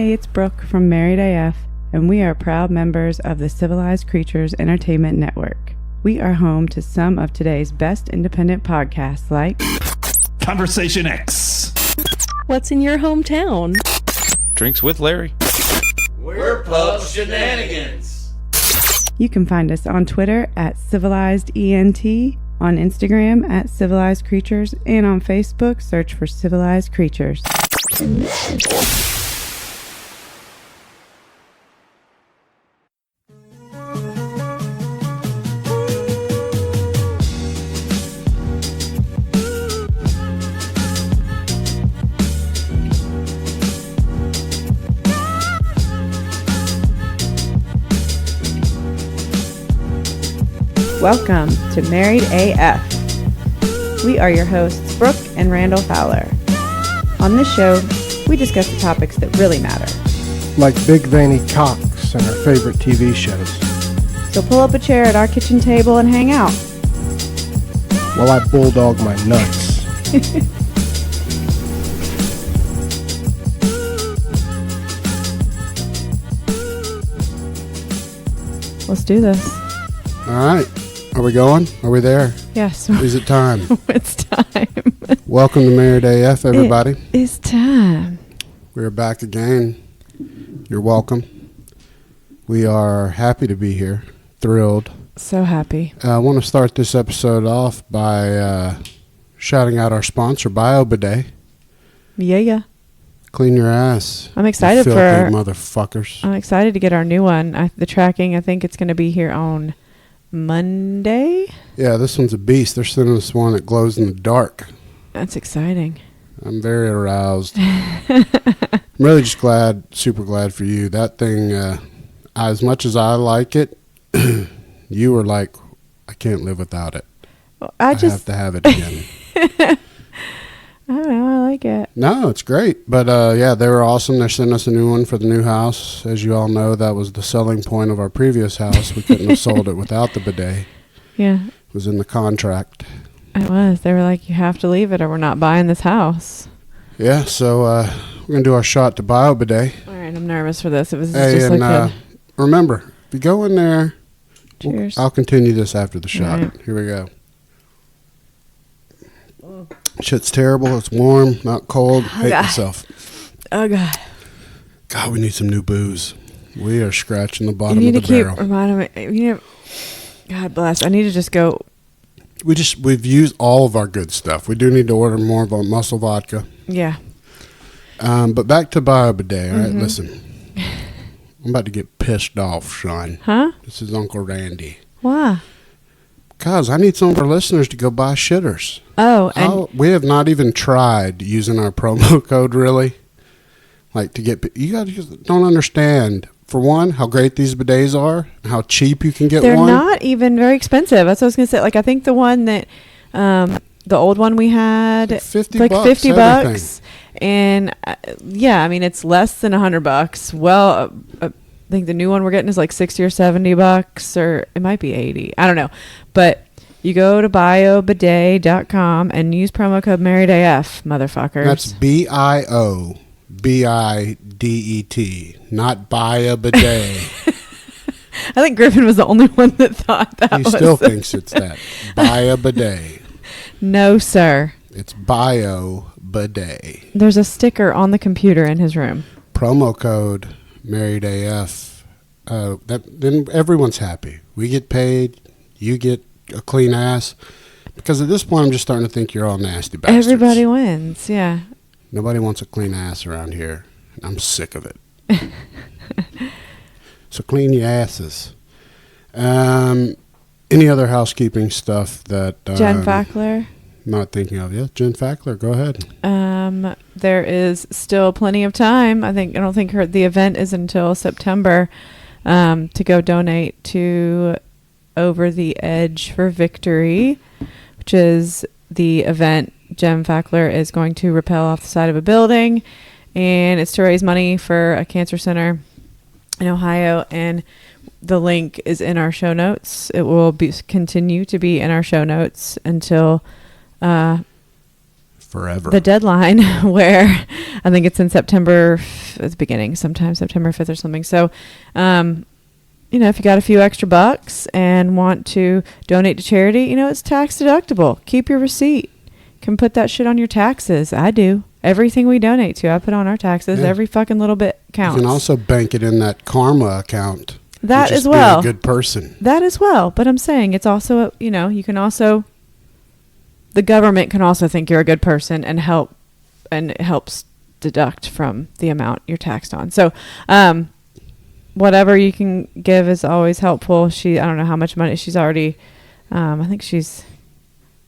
Hey, it's Brooke from Married AF, and we are proud members of the Civilized Creatures Entertainment Network. We are home to some of today's best independent podcasts like Conversation X, What's in Your Hometown? Drinks with Larry. We're Pub Shenanigans. You can find us on Twitter at Civilized ENT, on Instagram at Civilized Creatures, and on Facebook, search for Civilized Creatures. Welcome to Married AF. We are your hosts, Brooke and Randall Fowler. On this show, we discuss the topics that really matter. Like big veiny cocks and our favorite TV shows. So pull up a chair at our kitchen table and hang out. While I bulldog my nuts. Let's do this. All right. Are we going? Are we there? Yes. Is it time? It's time. Welcome to Married AF, everybody. It's time. We're back again. You're welcome. We are happy to be here. Thrilled. So happy. I want to start this episode off by shouting out our sponsor, BioBidet. Yeah. Clean your ass. I'm excited you for filthy motherfuckers. I'm excited to get our new one. The tracking, I think it's going to be here on Monday. Yeah, this one's a beast. They're sending us one that glows in the dark. That's exciting. I'm very aroused. I'm really just glad, super glad for you. That thing, as much as I like it, you were like, I can't live without it. Well, I have to have it again. I don't know. I like it. No, it's great. But, yeah, they were awesome. They're sending us a new one for the new house. As you all know, that was the selling point of our previous house. We couldn't have sold it without the bidet. Yeah. It was in the contract. It was. They were like, you have to leave it or we're not buying this house. Yeah, so we're going to do our shot to BioBidet. All right, I'm nervous for this. It was Hey, just and like remember, if you go in there, cheers. I'll continue this after the shot. Right. Here we go. Shit's terrible. It's warm, not cold. Hate God. myself. Oh, God. God, we need some new booze. We are scratching the bottom You of need the to keep barrel. reminding me. God bless. I need to just go. We've used all of our good stuff. We do need to order more of our muscle vodka. Yeah. But back to BioBidet. All right, listen. I'm about to get pissed off, Sean. Huh? This is Uncle Randy. Why? Because I need some of our listeners to go buy shitters. Oh, and We have not even tried using our promo code, really. Like, to get... You guys just don't understand, for one, how great these bidets are, how cheap you can get they're one. not even very expensive. That's what I was going to say. Like, I think the one that, the old one we had, It's like 50 like bucks, 50 everything. bucks. And, yeah, I mean, it's less than $100. Well, I think the new one we're getting is like 60 or 70 bucks, or it might be 80. I don't know. But you go to biobidet.com and use promo code MarriedAF, motherfuckers. That's BIOBIDET, not buy a bidet. I think Griffin was the only one that thought that He was. still thinks it's that. Buy a bidet. No, sir. It's bio bidet. There's a sticker on the computer in his room. Promo code Married AF. Then everyone's happy. We get paid. You get a clean ass. Because at this point, I'm just starting to think you're all nasty bastards. Everybody wins, yeah. Nobody wants a clean ass around here. I'm sick of it. So clean your asses. Any other housekeeping stuff that... Jen Fackler. Not thinking of. Yeah, Jen Fackler, go ahead. There is still plenty of time. I don't think the event is until September to go donate to Over the Edge for Victory, which is the event Jen Fackler is going to rappel off the side of a building, and it's to raise money for a cancer center in Ohio, and the link is in our show notes. It will continue to be in our show notes until forever. the deadline where I think it's in September at the beginning, sometime September 5th or something. So, if you got a few extra bucks and want to donate to charity, it's tax deductible. Keep your receipt. Can put that shit on your taxes. I do. Everything we donate to, I put on our taxes. Yeah. Every fucking little bit counts. You can also bank it in that karma account. That Just as well. Be a good person. That as well. But I'm saying it's also, you can also, the government can also think you're a good person and help, and it helps deduct from the amount you're taxed on. So, whatever you can give is always helpful. I don't know how much money she's already, I think she's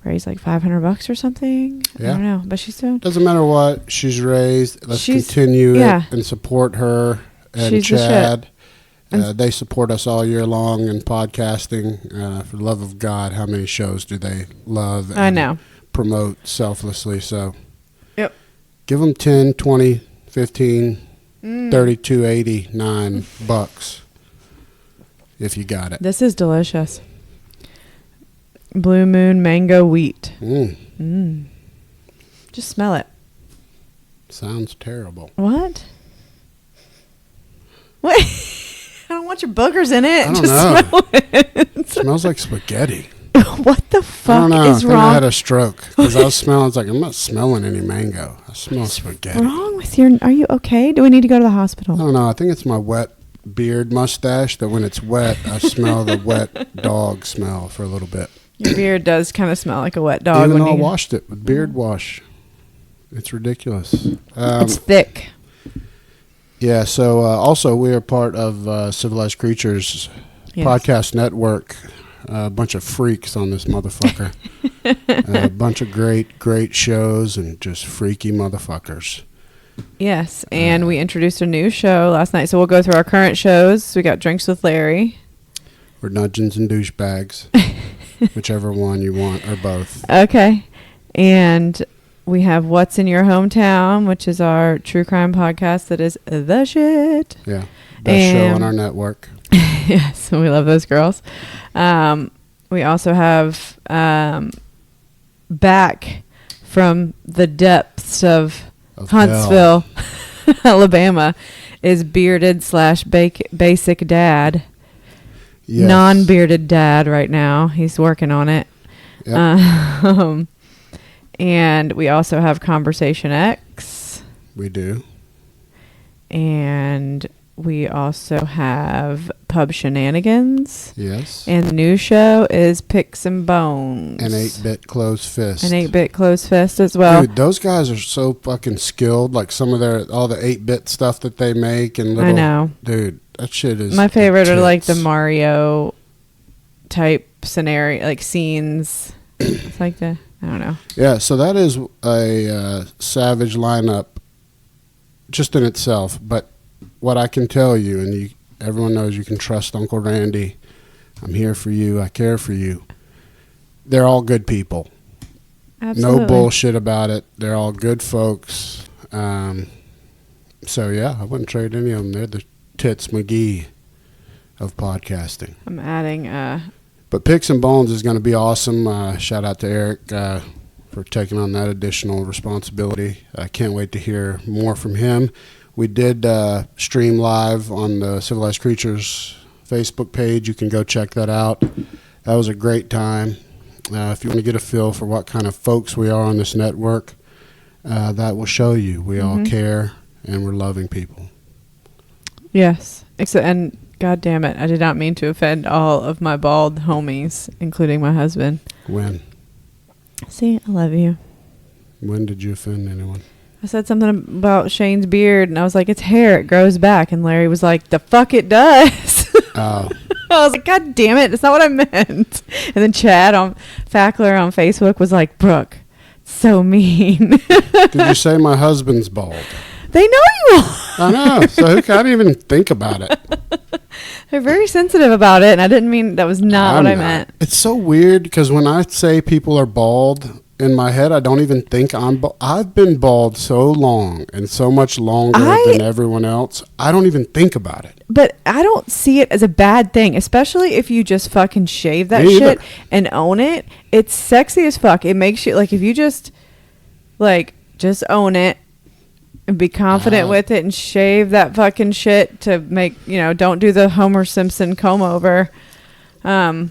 raised like $500 or something. Yeah. I don't know, but she's doing. Doesn't matter what she's raised. Let's She's- continue yeah. it and support her and She's the Chad. shit. They support us all year long in podcasting. For the love of God, how many shows do they love and I know. promote selflessly? So Yep. give them 10, 20, 15, 32, 89 bucks if you got it. This is delicious. Blue Moon Mango Wheat. Just smell it. Sounds terrible. What? What? I don't want your boogers in it. I don't Just know. smell it. It smells like spaghetti. What the I fuck don't know. is I think I wrong? had a stroke because I was smelling. I was like, I'm not smelling any mango. I smell spaghetti. Wrong with your? Are you okay? Do we need to go to the I hospital? don't know. I think it's my wet beard mustache that when it's wet, I smell the wet dog smell for a little bit. Your beard does kind of smell like a wet dog. Even when though I you, washed it with beard wash. It's ridiculous. it's thick. Yeah, so also we are part of Civilized Creatures Yes. podcast network. A bunch of freaks on this motherfucker. A bunch of great shows and just freaky motherfuckers. Yes, and we introduced a new show last night, so we'll go through our current shows. We got Drinks with Larry. Or Dungeons and Douchebags. Whichever one you want, or both. Okay, and we have What's in Your Hometown, which is our true crime podcast that is the shit. Yeah. Best show on our network. Yes, we love those girls. We also have back from the depths of Huntsville, Alabama, is bearded / basic dad. Yes. Non-bearded dad right now. He's working on it. Yep. And we also have Conversation X. We do. And we also have Pub Shenanigans. Yes. And the new show is Picks and Bones. An 8-bit closed fist. An 8-bit closed fist as well. Dude, those guys are so fucking skilled. Like some of all the 8-bit stuff that they make and little. I know. Dude, that shit is. My favorite are like the tits. Mario type scenario, like scenes. It's like I don't know. Yeah, so that is a savage lineup just in itself. But what I can tell you, and everyone knows you can trust Uncle Randy. I'm here for you. I care for you. They're all good people. Absolutely. No bullshit about it. They're all good folks. So, yeah, I wouldn't trade any of them. They're the Tits McGee of podcasting. I'm adding. But Picks and Bones is going to be awesome. Shout out to Eric for taking on that additional responsibility. I can't wait to hear more from him. We did stream live on the Civilized Creatures Facebook page. You can go check that out. That was a great time. If you want to get a feel for what kind of folks we are on this network, that will show you. We all care, and we're loving people. Yes. And God damn it, I did not mean to offend all of my bald homies, including my husband. When? See, I love you. When did you offend anyone? I said something about Shane's beard, and I was like, it's hair, it grows back. And Larry was like, the fuck it does. Oh. I was like, God damn it, that's not what I meant. And then Chad on Fackler on Facebook was like, Brooke, so mean. Did you say my husband's bald? They know you are. I know. So who can't even think about it? They're very sensitive about it, and I didn't mean that was not what I meant. It's so weird because when I say people are bald, in my head, I don't even think I'm bald. I've been bald so long and so much longer than everyone else. I don't even think about it. But I don't see it as a bad thing, especially if you just fucking shave that Me shit either. and own it. It's sexy as fuck. It makes you, like, if you just, Like, just own it and be confident with it and shave that fucking shit to make, don't do the Homer Simpson comb over. Because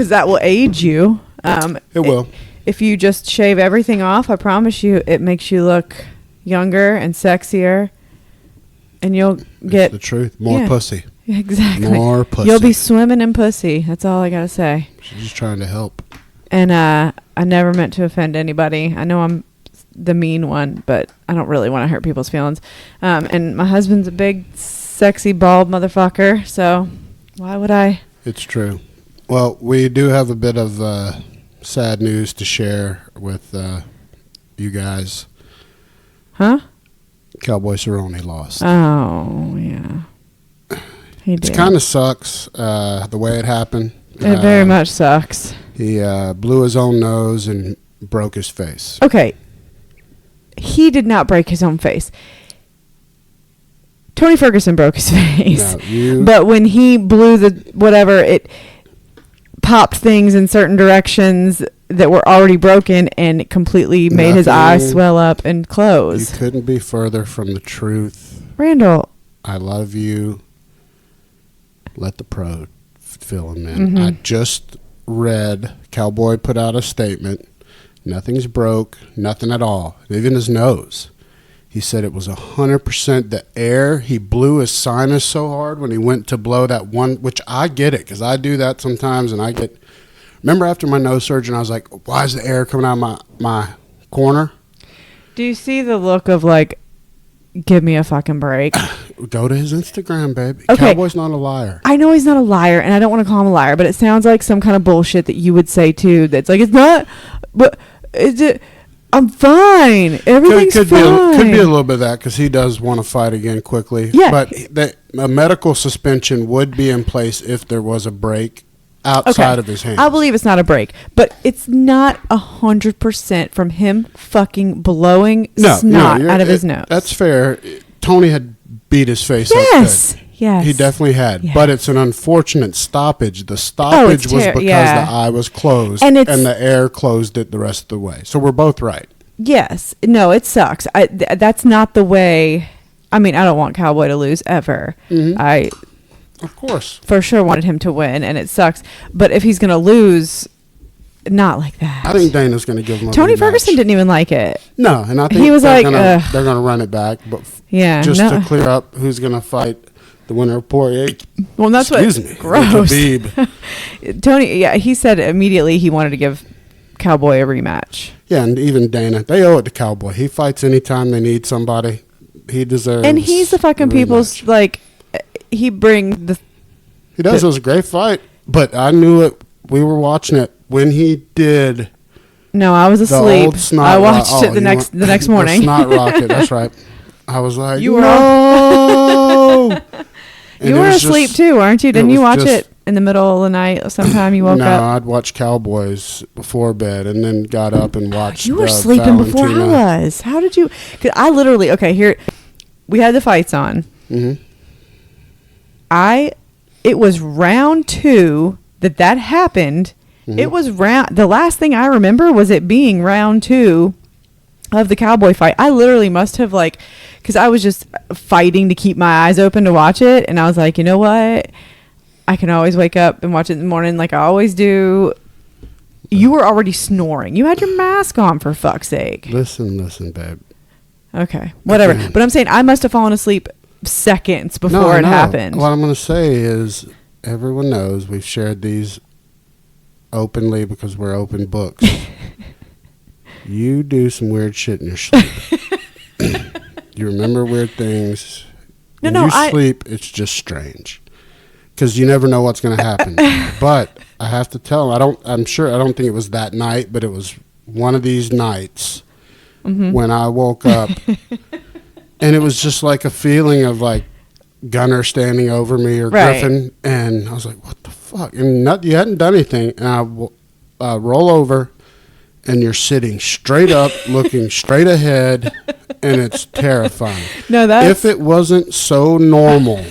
that will age you. It will. If you just shave everything off, I promise you, it makes you look younger and sexier. And you'll get... the truth. More pussy. Exactly. More pussy. You'll be swimming in pussy. That's all I got to say. She's just trying to help. And I never meant to offend anybody. I know I'm the mean one, but I don't really want to hurt people's feelings. And my husband's a big, sexy, bald motherfucker, so why would I? It's true. Well, we do have a bit of sad news to share with you guys. Huh? Cowboy Cerrone lost. Oh, yeah. He did. It kind of sucks the way it happened. It very much sucks. He blew his own nose and broke his face. Okay. He did not break his own face. Tony Ferguson broke his face. No, but when he blew it popped things in certain directions that were already broken and completely made his eyes swell up and close. You couldn't be further from the truth. Randall. I love you. Let the pro fill him in. Mm-hmm. I just read Cowboy put out a statement. Nothing's broke. Nothing at all. Even his nose. He said it was 100% the air. He blew his sinus so hard when he went to blow that one, which I get it because I do that sometimes. And remember after my nose surgery, I was like, why is the air coming out of my corner? Do you see the look of like, give me a fucking break? Go to his Instagram, baby. Okay. Cowboy's not a liar. I know he's not a liar, and I don't want to call him a liar, but it sounds like some kind of bullshit that you would say too. That's like, it's not, but is it? I'm fine. Everything's fine. Could be a little bit of that because he does want to fight again quickly. Yeah. But a medical suspension would be in place if there was a break outside of his hands. I believe it's not a break, but it's not 100% from him fucking blowing snot out of his nose. That's fair. Tony had beat his face up good. Yes. He definitely had. Yes. But it's an unfortunate stoppage. The stoppage was because the eye was closed and the air closed it the rest of the way. So we're both right. Yes. No, it sucks. That's not the way. I mean, I don't want Cowboy to lose ever. Mm-hmm. Of course. For sure wanted him to win, and it sucks. But if he's going to lose, not like that. I think Dana's going to give him a Tony rematch. Ferguson didn't even like it. No, and I think he was they're like, going to run it back. But just to clear up who's going to fight the winner of Poirier. Well, that's gross. Tony, he said immediately he wanted to give Cowboy a rematch. Yeah, and even Dana, they owe it to Cowboy. He fights anytime they need somebody. He deserves. And he's the fucking people's he bring the. He does. It was a great fight, but I knew it. We were watching it when he did. No, I was asleep. I watched it the next morning. The snot rocket. That's right. I was like, you were you were asleep too, weren't you? Didn't you watch it in the middle of the night? Sometime you woke up. No, I'd watch Cowboys before bed and then got up and watched. You were sleeping before I was. How did you? Cause I literally here. We had the fights on. Mm-hmm. It was round 2 that happened. Mm-hmm. It was the last thing I remember was it being round 2 of the Cowboy fight. I literally must have because I was just fighting to keep my eyes open to watch it. And I was like, you know what? I can always wake up and watch it in the morning like I always do. You were already snoring. You had your mask on, for fuck's sake. Listen, babe. Okay, whatever. Okay. But I'm saying I must have fallen asleep seconds before it happened. What I'm going to say is everyone knows we've shared these openly because we're open books. You do some weird shit in your sleep. You remember weird things. When you sleep, it's just strange. Because you never know what's going to happen. But I have to tell, I don't think it was that night, but it was one of these nights when I woke up. And it was just like a feeling of like Gunner standing over me or Griffin. And I was like, what the fuck? And you hadn't done anything. And I roll over. And you're sitting straight up, looking straight ahead, and it's terrifying. No, if it wasn't so normal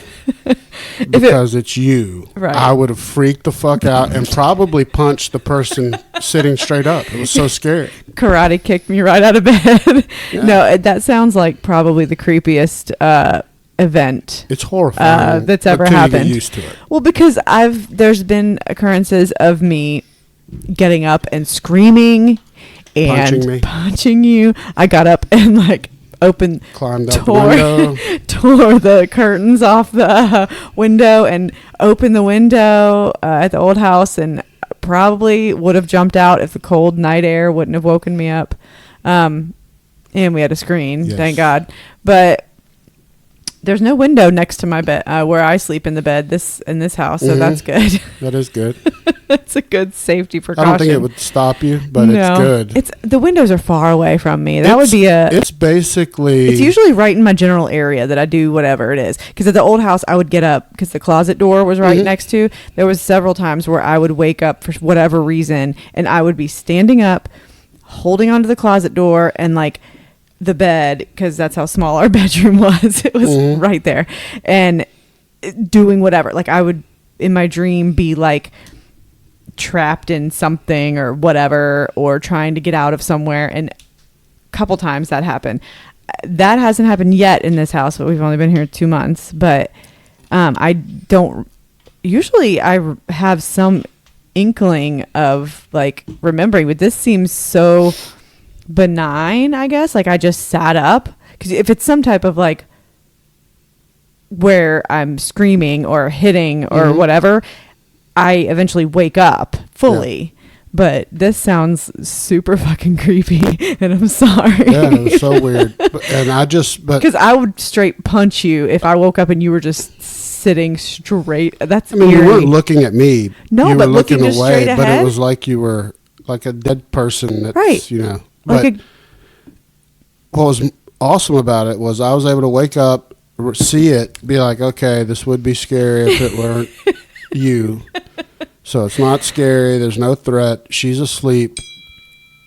because it's you, Right. I would have freaked the fuck out and probably punched the person sitting straight up. It was so scary. Karate kicked me right out of bed. Yeah. No, that sounds like probably the creepiest event It's horrifying. that's ever until happened. You get used to it. Well, because there's been occurrences of me getting up and screaming and punching you. I got up and like Climbed out the window. tore the curtains off the window and opened the window at the old house, and probably would have jumped out if the cold night air wouldn't have woken me up. And we had a screen, Yes. thank God. But there's no window next to my bed where I sleep in the bed in this house, so that's good. That is good. That's a good safety precaution. I don't think it would stop you, but it's good. The windows are far away from me. That would be It's basically. It's usually right in my general area that I do whatever it is. Because at the old house, I would get up because the closet door was right next to. There was several times where I would wake up for whatever reason, and I would be standing up, holding onto the closet door, and like the bed, because that's how small our bedroom was. It was right there, and doing whatever. Like I would in my dream be like trapped in something or whatever, or trying to get out of somewhere, and a couple times that happened. That hasn't happened yet in this house, but we've only been here 2 months. But I don't usually I have some inkling of like remembering, but this seems so benign, I guess. Like I just sat up, because if it's some type of like where I'm screaming or hitting or whatever, I eventually wake up fully. Yeah. But this sounds super fucking creepy, and I'm sorry. Yeah, it was so weird. Because I would straight punch you if I woke up and you were just sitting straight. That's eerie. You weren't looking at me. No, you but were looking just away. straight But ahead. it was like you were like a dead person. That's, right. You know. But what was awesome about it was I was able to wake up, see it, be like, okay, this would be scary if it weren't you. So it's not scary. There's no threat. She's asleep.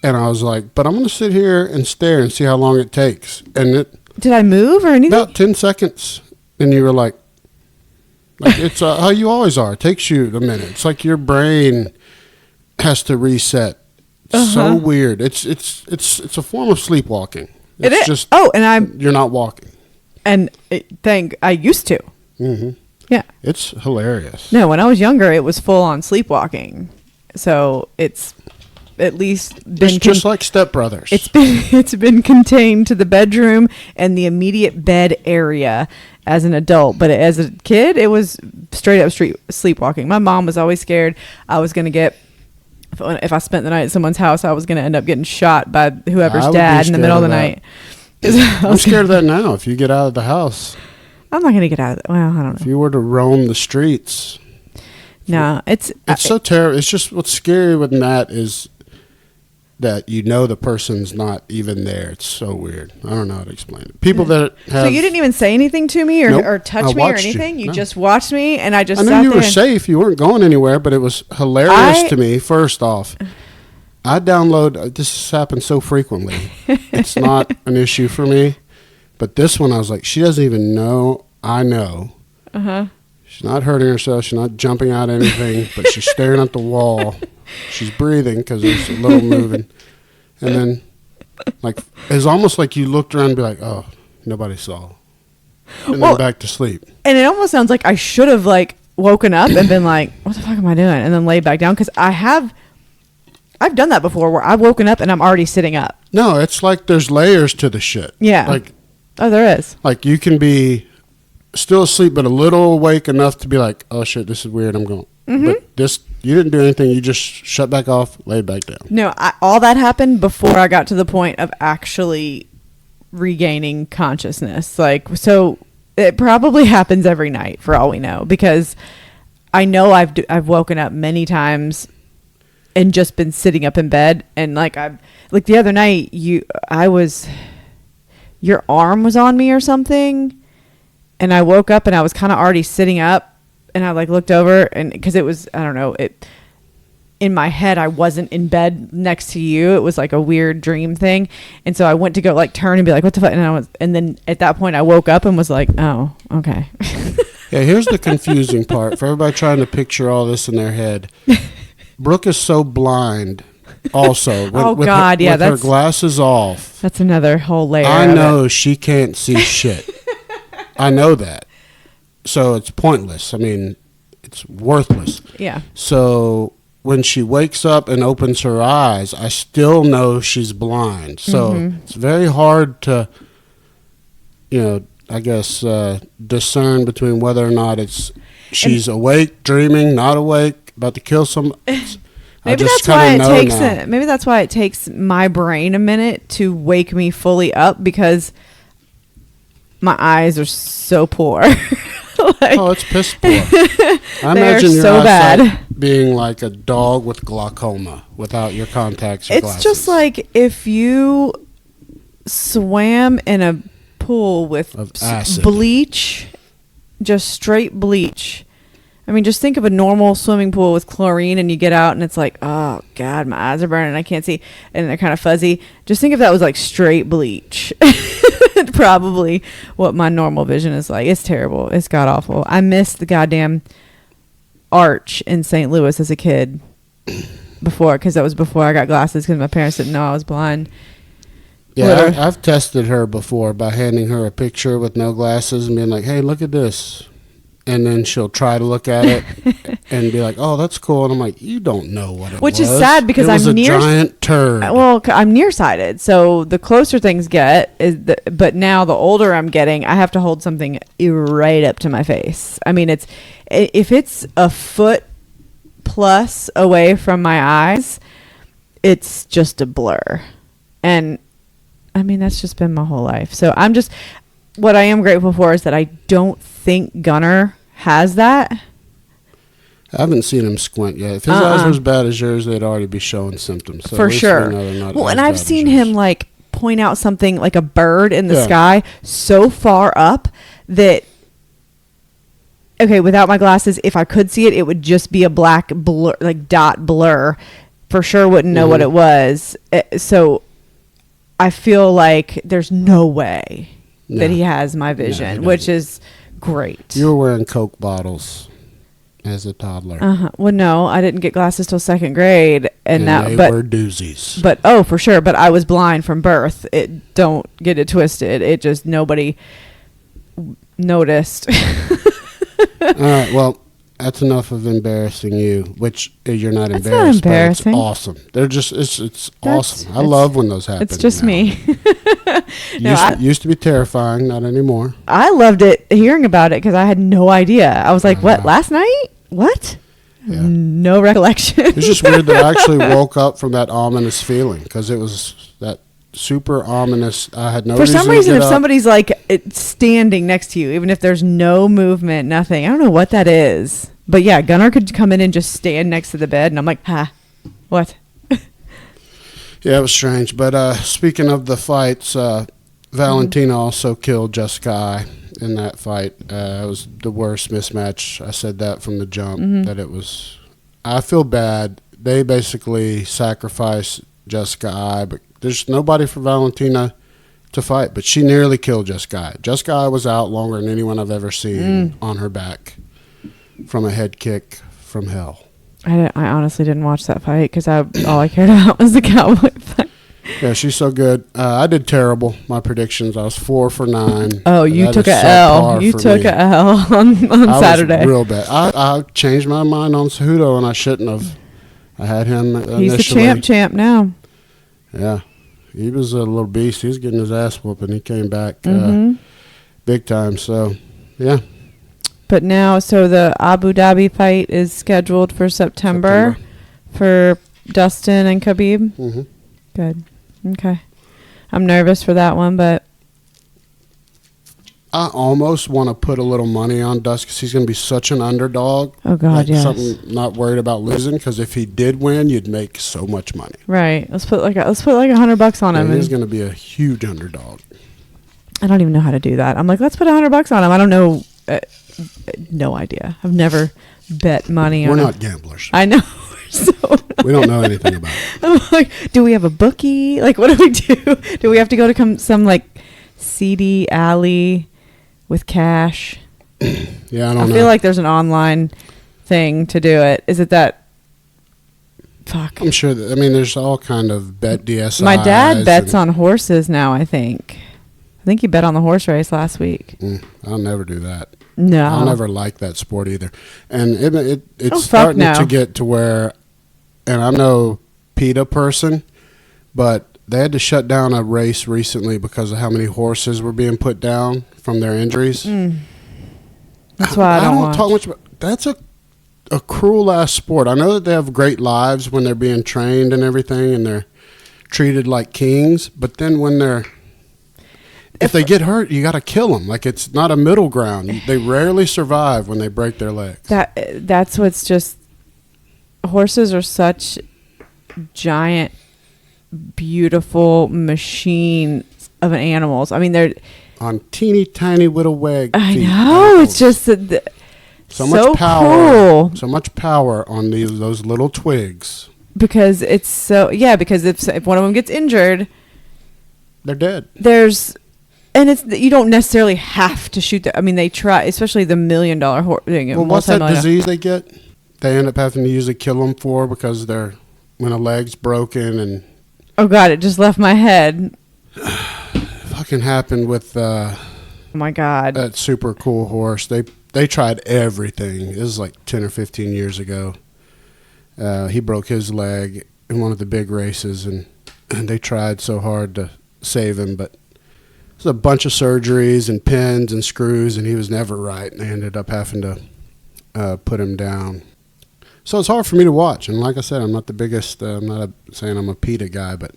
And I was like, but I'm going to sit here and stare and see how long it takes. And did I move or anything? About 10 seconds. And you were like it's how you always are. It takes you a minute. It's like your brain has to reset. It's so weird. It's a form of sleepwalking. It's just you're not walking. And I used to. Mm-hmm. Yeah. It's hilarious. No, when I was younger, it was full on sleepwalking. So it's at least been it's just like Step Brothers. It's been contained to the bedroom and the immediate bed area as an adult, but as a kid, it was straight up sleepwalking. My mom was always scared I was going to get, if I spent the night at someone's house, I was going to end up getting shot by whoever's dad in the middle of the night. I'm scared of that now. If you get out of the house, I'm not going to get out of it. Well, I don't know. If you were to roam the streets. No, it's so terrible. It's just what's scary with that is that the person's not even there. It's so weird. I don't know how to explain it. People that have... So you didn't even say anything to me or touch me or anything? You just watched me and I just sat there. I knew you were safe. You weren't going anywhere, but it was hilarious to me. First off, I download... This has happened so frequently. It's not an issue for me. But this one, I was like, she doesn't even know I know. Uh-huh. She's not hurting herself. She's not jumping out anything, but she's staring at the wall. She's breathing because there's a little moving. And then, it's almost like you looked around and be like, oh, nobody saw. And then back to sleep. And it almost sounds like I should have, woken up and been like, what the fuck am I doing? And then laid back down, because I've done that before where I've woken up and I'm already sitting up. No, it's like there's layers to the shit. Yeah. Oh, there is. You can be still asleep, but a little awake enough to be like, oh shit, this is weird, I'm going. Mm-hmm. But you didn't do anything. You just shut back off, laid back down. No, all that happened before I got to the point of actually regaining consciousness. So it probably happens every night for all we know, because I know I've woken up many times and just been sitting up in bed, and the other night your arm was on me or something, and I woke up and I was kind of already sitting up. And I looked over, and because it was, I don't know, in my head, I wasn't in bed next to you. It was like a weird dream thing. And so I went to go turn and be like, what the fuck? And then at that point I woke up and was like, oh, okay. Yeah, here's the confusing part for everybody trying to picture all this in their head. Brooke is so blind. Also, with her glasses off. That's another whole layer. I know she can't see shit. I know that. So it's pointless. I mean, it's worthless. Yeah. So when she wakes up and opens her eyes, I still know she's blind. So it's very hard to, I guess, discern between whether or not she's awake, dreaming, not awake, about to kill somebody. Maybe that's why it takes my brain a minute to wake me fully up, because my eyes are so poor. It's piss poor. I imagine your so bad. Being like a dog with glaucoma without your contacts or glasses. It's just like if you swam in a pool with bleach, just straight bleach. I mean, just think of a normal swimming pool with chlorine, and you get out and it's like, oh God, my eyes are burning, I can't see, and they're kind of fuzzy. Just think if that was like straight bleach. Probably what my normal vision is like. It's terrible. It's god awful. I missed the goddamn arch in St. Louis as a kid because that was before I got glasses, because my parents didn't know I was blind. Yeah, I've tested her before by handing her a picture with no glasses and being like, hey, look at this. And then she'll try to look at it and be like, "Oh, that's cool." And I'm like, "You don't know what it was." Which is sad, because I'm a giant turd. Well, I'm nearsighted, so the closer things get but now the older I'm getting, I have to hold something right up to my face. I mean, if it's a foot plus away from my eyes, it's just a blur. And I mean, that's just been my whole life. So what I am grateful for is that I don't think Gunner has that. I haven't seen him squint yet. If his eyes were as bad as yours, they'd already be showing symptoms. So for sure. Well, and I've seen him like point out something like a bird in the sky so far up that, okay, without my glasses, if I could see it, it would just be a black blur, like dot blur. For sure wouldn't know what it was. So I feel like there's no way that he has my vision, which is great. You were wearing Coke bottles as a toddler. Well, no, I didn't get glasses till second grade, and they were doozies. But for sure. But I was blind from birth. Don't get it twisted. It just nobody noticed. All right. Well, that's enough of embarrassing you, which you're not that's embarrassed. Not embarrassing. But it's awesome. They're just it's awesome. I love when those happen. It's just now. Me. Used to be terrifying, not anymore. I loved it hearing about it because I had no idea. I was like, "What? Last night? What?" Yeah. No recollection. It's just weird that I actually woke up from that ominous feeling, because it was that super ominous. I had no reason. For some reason, if somebody's like standing next to you, even if there's no movement, nothing, I don't know what that is. But yeah, Gunnar could come in and just stand next to the bed, and I'm like, what? Yeah, it was strange. But speaking of the fights, Valentina also killed Jessica I in that fight. It was the worst mismatch. I said that from the jump, that it was. I feel bad. They basically sacrificed Jessica I, but there's nobody for Valentina to fight. But she nearly killed Jessica I. Jessica I was out longer than anyone I've ever seen on her back from a head kick from hell. I honestly didn't watch that fight because all I cared about was the Cowboy fight. Yeah, she's so good. I did terrible. My predictions, I was 4 for 9. Oh, you took a L. You took a L on Saturday. Was real bad. I changed my mind on Cejudo, and I shouldn't have. I had him initially. He's the champ now. Yeah. He was a little beast. He was getting his ass whooped, and he came back big time. So, yeah. But now, so the Abu Dhabi fight is scheduled for September. For Dustin and Khabib. Mm-hmm. Good. Okay. I'm nervous for that one, but I almost want to put a little money on Dustin because he's going to be such an underdog. Oh God, yes. Something not worried about losing, because if he did win, you'd make so much money. Right. Let's put like $100 on him. He's going to be a huge underdog. I don't even know how to do that. I'm like, let's put $100 on him. I don't know. No idea. I've never bet money on him. We're not gamblers. I know. We don't know anything about it. I'm like, do we have a bookie? Like, what do we do? Do we have to go to some like seedy alley with cash Yeah, I I don't know. feel like there's an online thing to do it. Is it that? Fuck. I'm sure that, I mean, there's all kind of bet DSIs. My dad bets on horses now, I think. I think he bet on the horse race last week. I'll never do that. No. I'll never like that sport either. And it's fuck starting no. to get to where, and I'm no PETA person, but they had to shut down a race recently because of how many horses were being put down from their injuries. That's why I don't watch. talk much about. That's a cruel ass sport. I know that they have great lives when they're being trained and everything, and they're treated like kings. But then when if they get hurt, you got to kill them. Like, it's not a middle ground. They rarely survive when they break their legs. That's what's just. Horses are such giant, beautiful machines of animals. I mean, they're On teeny tiny little feet. I know. It's just so much power. cruel. So much power on those little twigs. Because it's so because if one of them gets injured, They're dead. you don't necessarily have to shoot them. I mean, they try, especially the $1 million horse. Well, what's that disease they get? They end up having to usually kill them for because when a leg's broken and. Oh God! It just left my head. Fucking happened with. Oh my God! That super cool horse. They tried everything. This was like 10 or 15 years ago. He broke his leg in one of the big races, and they tried so hard to save him, but it was a bunch of surgeries and pins and screws, and he was never right, and they ended up having to put him down. So it's hard for me to watch, and like I said, I'm not the biggest. I'm not saying I'm a PETA guy, but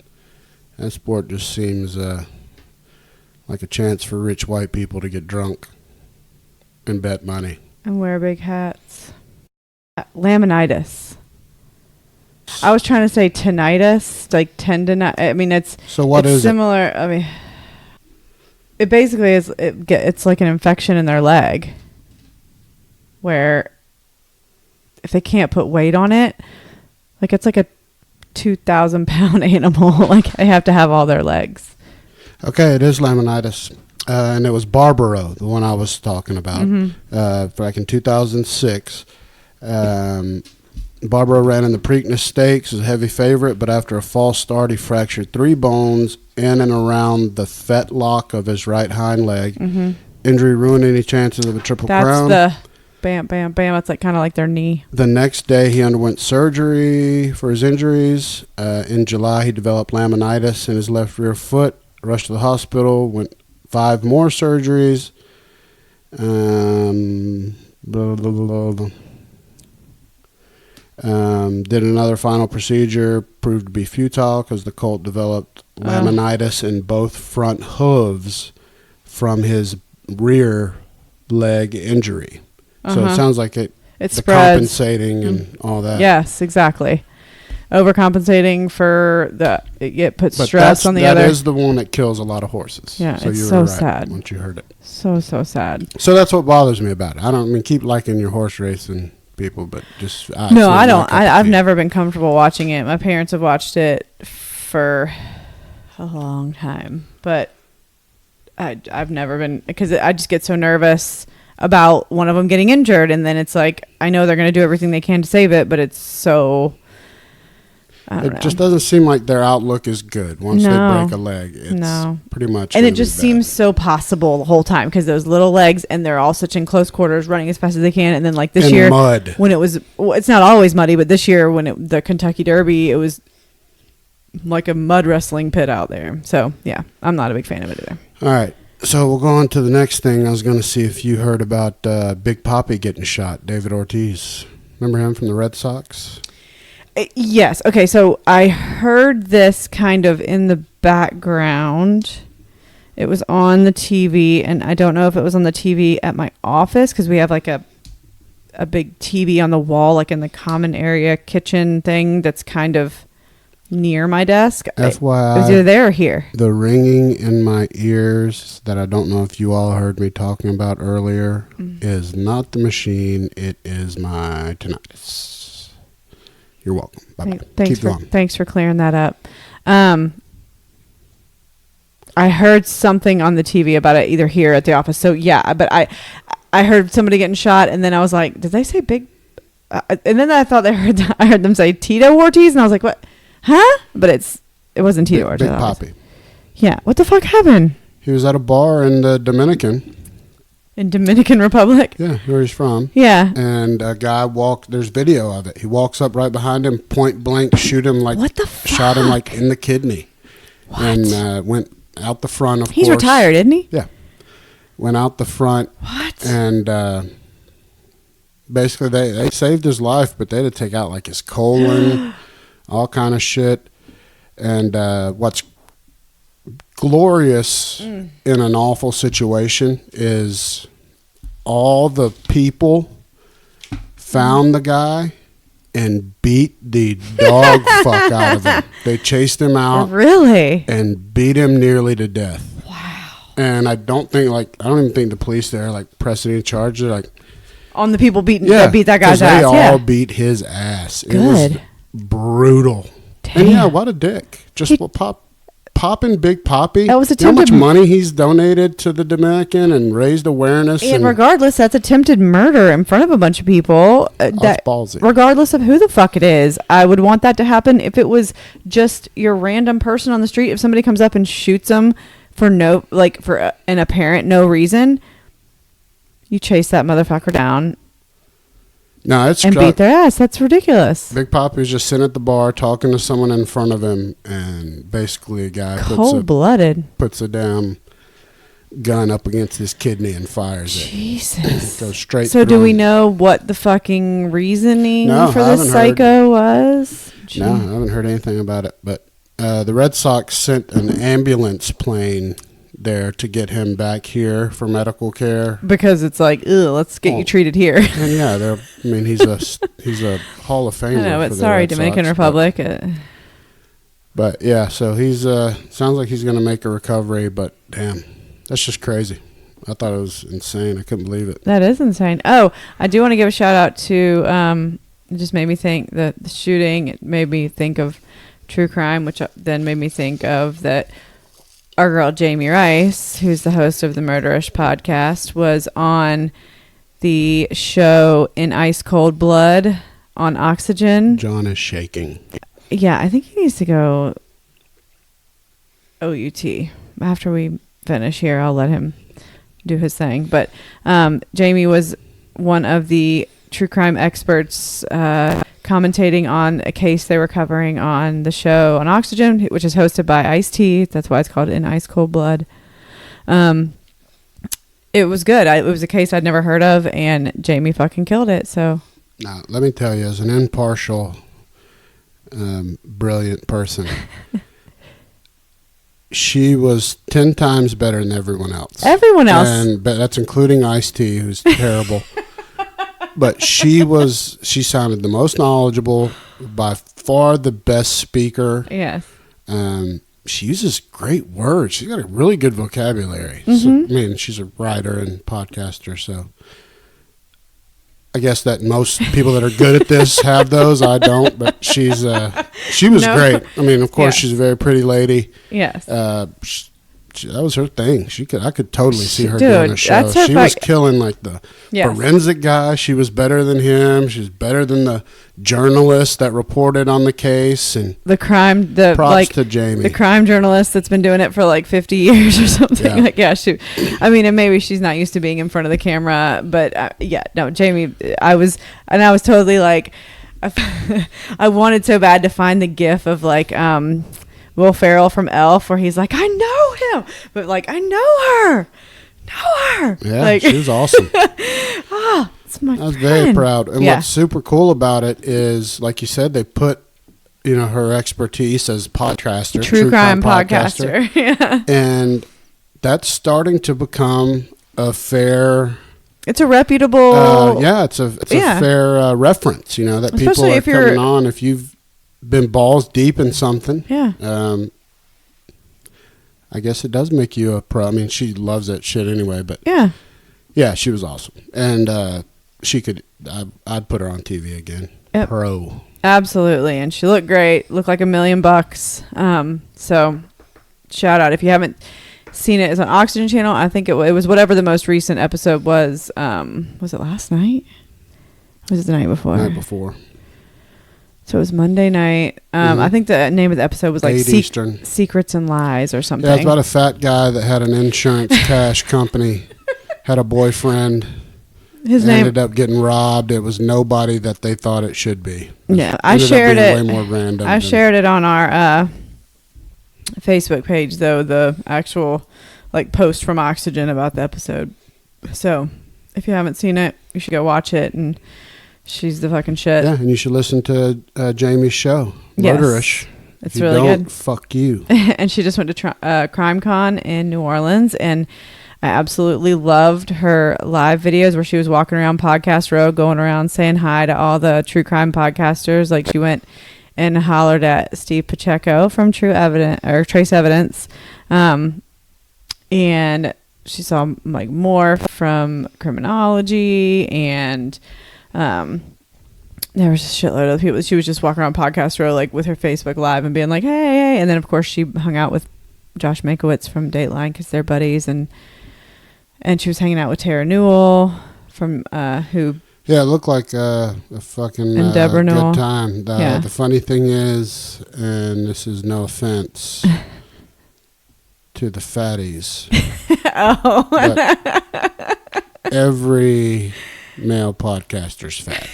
that sport just seems like a chance for rich white people to get drunk and bet money. And wear big hats. Laminitis. I was trying to say tinnitus, like tendonitis. I mean, it's So what is similar. I mean, it basically is. It's like an infection in their leg, where if they can't put weight on it, like it's like a 2,000-pound animal. Like they have to have all their legs. Okay, it is laminitis. And it was Barbaro, the one I was talking about, back in 2006. Barbaro ran in the Preakness Stakes, was a heavy favorite, but after a false start, he fractured 3 bones in and around the fetlock of his right hind leg. Injury ruined any chances of a triple crown. That's the bam, bam, bam. It's like kind of like their knee. The next day, he underwent surgery for his injuries. In July, he developed laminitis in his left rear foot, rushed to the hospital, went 5 more surgeries. Did another final procedure, proved to be futile because the colt developed laminitis in both front hooves from his rear leg injury. So it sounds like it the spreads. compensating and all that. Yes, exactly. Overcompensating for it puts stress on the other. That is the one that kills a lot of horses. Yeah, so it's you were so right sad. once you heard it. So sad. So that's what bothers me about it. Keep liking your horse racing people, but just No, I don't. I've never been comfortable watching it. My parents have watched it for a long time, but I've never been, because I just get so nervous about one of them getting injured, and then it's like I know they're going to do everything they can to save it, but it's so. It just doesn't seem like their outlook is good once they break a leg. It's pretty much. And it just seems so possible the whole time because those little legs, and they're all such in close quarters, running as fast as they can. And then like this year, mud. When it was, it's not always muddy, but this year when the Kentucky Derby, it was like a mud wrestling pit out there. So yeah, I'm not a big fan of it either. All right. So we'll go on to the next thing. I was going to see if you heard about Big Papi getting shot, David Ortiz. Remember him from the Red Sox? Yes. Okay. So I heard this kind of in the background. It was on the TV, and I don't know if it was on the TV at my office because we have like a big TV on the wall, like in the common area kitchen thing that's kind of near my desk. FYI, it was either there or here. The ringing in my ears that I don't know if you all heard me talking about earlier is not the machine. It is my tinnitus. You're welcome. Bye-bye. Thanks for clearing that up. I heard something on the TV about it either here at the office. So yeah, but I heard somebody getting shot, and then I was like, did they say big? And then I thought I heard them say Tito Ortiz, and I was like, what? Huh? But it wasn't Tito Ortiz. Big Papi. Yeah. What the fuck happened? He was at a bar in the Dominican. In Dominican Republic? Yeah, where he's from. Yeah. And a guy there's video of it. He walks up right behind him, point blank, shoot him like, what the fuck? Shot him like in the kidney. What? And went out the front, of course. He's retired, isn't he? Yeah. Went out the front. What? And basically they saved his life, but they had to take out like his colon, all kind of shit. And what's glorious in an awful situation is all the people found the guy and beat the dog fuck out of him. They chased him out. Really? And beat him nearly to death. Wow. And I don't even think the police there like pressing any charges. They're like on the people that beat that guy's ass. They all beat his ass. Good. It was brutal. Damn. And yeah, what a dick. Just popping Big Papi. That was you know how much money he's donated to the Dominican and raised awareness. And regardless, that's attempted murder in front of a bunch of people. That's ballsy. Regardless of who the fuck it is, I would want that to happen. If it was just your random person on the street, if somebody comes up and shoots them for an apparent no reason, you chase that motherfucker down. No, it's beat their ass. That's ridiculous. Big Papi was just sitting at the bar talking to someone in front of him, and basically a guy puts a damn gun up against his kidney and fires it. Jesus. Goes straight. So do we know what the fucking reasoning for this psycho was? Gee. No, I haven't heard anything about it. But the Red Sox sent an ambulance plane there to get him back here for medical care, because it's like, let's get you treated here. And yeah, he's a Hall of Famer. I know, but for the sorry, Red Dominican Sox, Republic. But yeah, so he's sounds like he's going to make a recovery. But damn, that's just crazy. I thought it was insane. I couldn't believe it. That is insane. Oh, I do want to give a shout out to. It just made me think that the shooting. It made me think of true crime, which then made me think of that. Our girl Jamie Rice, who's the host of the Murderish podcast, was on the show In Ice Cold Blood on Oxygen. John is shaking. Yeah, I think he needs to go OUT. After we finish here, I'll let him do his thing. But Jamie was one of the true crime experts commentating on a case they were covering on the show on Oxygen, which is hosted by Ice-T. That's why it's called In Ice Cold Blood. It was good. It was a case I'd never heard of, and Jamie fucking killed it. So now, let me tell you, as an impartial, brilliant person, she was 10 times better than everyone else. But that's including Ice-T, who's terrible. But she sounded the most knowledgeable, by far the best speaker. Yes. She uses great words. She's got a really good vocabulary. Mm-hmm. So, she's a writer and podcaster, so I guess that most people that are good at this have those. I don't, but she was great. Of course, she's a very pretty lady. Yes. That was her thing. I could totally see her doing a show. She was killing like the forensic guy. She was better than him. She was better than the journalist that reported on the case. And props to Jamie, the crime journalist that's been doing it for like 50 years or something. Shoot. And maybe she's not used to being in front of the camera, but Jamie. I was totally like, I wanted so bad to find the GIF of like Will Ferrell from Elf, where he's like, I know him, but like, I know her. Yeah, she was awesome. It's my friend. I was very proud. And what's super cool about it is, like you said, they put, her expertise as podcaster, true crime podcaster. Yeah. And that's starting to become a fair... It's a reputable... it's a fair reference, that especially people are coming on. If you've been balls deep in something. Yeah. I guess it does make you a pro. She loves that shit anyway, but yeah, she was awesome. And she could, I'd put her on TV again. Yep. Pro. Absolutely. And she looked great. Looked like $1 million. So shout out. If you haven't seen it. It's on Oxygen Channel. I think it was whatever the most recent episode was. Was it last night? Or was it the night before? Night before. So it was Monday night. I think the name of the episode was like 8 Eastern. Secrets and Lies or something. Yeah, it's about a fat guy that had an insurance cash company, had a boyfriend. His name ended up getting robbed. It was nobody that they thought it should be. Yeah, I shared it. Way more random. I shared it on our Facebook page, though, the actual like post from Oxygen about the episode. So if you haven't seen it, you should go watch it. And she's the fucking shit. Yeah, and you should listen to Jamie's show, Yes. Murderish. It's If you really don't, good. Fuck you. And she just went to Crime Con in New Orleans, and I absolutely loved her live videos where she was walking around Podcast Row, going around saying hi to all the true crime podcasters. Like she went and hollered at Steve Pacheco from Trace Evidence, and she saw like more from Criminology, and there was a shitload of people. She was just walking around Podcast Row like with her Facebook Live and being like, hey, and then of course she hung out with Josh Mankiewicz from Dateline because they're buddies, and she was hanging out with Tara Newell from who. Yeah, it looked like a fucking And Deborah good Newell. time. The funny thing is, and this is no offense to the fatties, but every male podcaster's fat.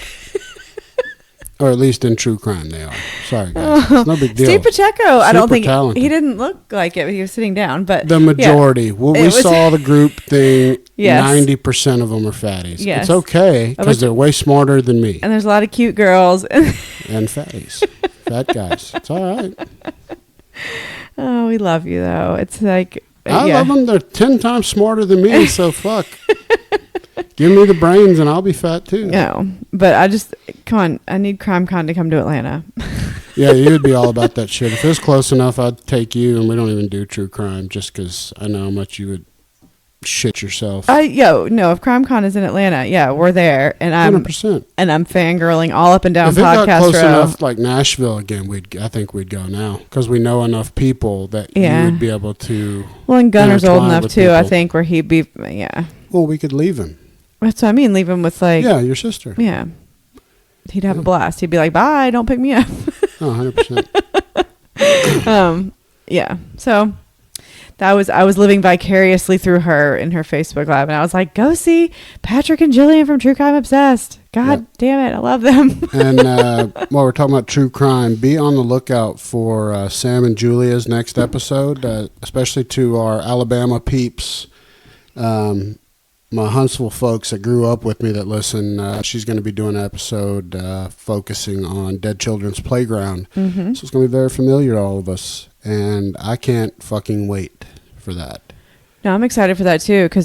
Or at least in true crime they are. Sorry, guys. It's no big deal. Steve Pacheco, I don't Super think talented. he didn't look like it. He was sitting down, but The majority. Well, we It was- saw the group thing. Yes. 90% of them are fatties. Yes. It's okay because they're way smarter than me. and there's a lot of cute girls. And fatties. Fat guys. It's all right. Oh, we love you though. It's like I love them. They're 10 times smarter than me, so fuck. Give me the brains and I'll be fat too. No, but I just come on. I need Crime Con to come to Atlanta. Yeah, you would be all about that shit. If it was close enough, I'd take you, and we don't even do true crime just because I know how much you would shit yourself. If Crime Con is in Atlanta, yeah, we're there, and I'm 100%. fangirling all up and down If it got Podcast close Row. enough, like Nashville again, I think we'd go now because we know enough people that Yeah. you would be able to. Well, and Gunner's old intertwine enough with too, I people. think, where he'd be. Yeah, Well, we could leave him. that's what I mean. Leave him with like. Yeah, your sister. Yeah. He'd have a blast. He'd be like, "Bye, don't pick me up." Oh, 100%. Yeah. So I was living vicariously through her in her Facebook Live, and I was like, "Go see Patrick and Jillian from True Crime Obsessed." God Yep. damn it, I love them. And while we're talking about true crime, be on the lookout for Sam and Julia's next episode, especially to our Alabama peeps. My Huntsville folks that grew up with me that listen, she's going to be doing an episode focusing on Dead Children's Playground. Mm-hmm. So it's going to be very familiar to all of us, and I can't fucking wait for that. No, I'm excited for that too because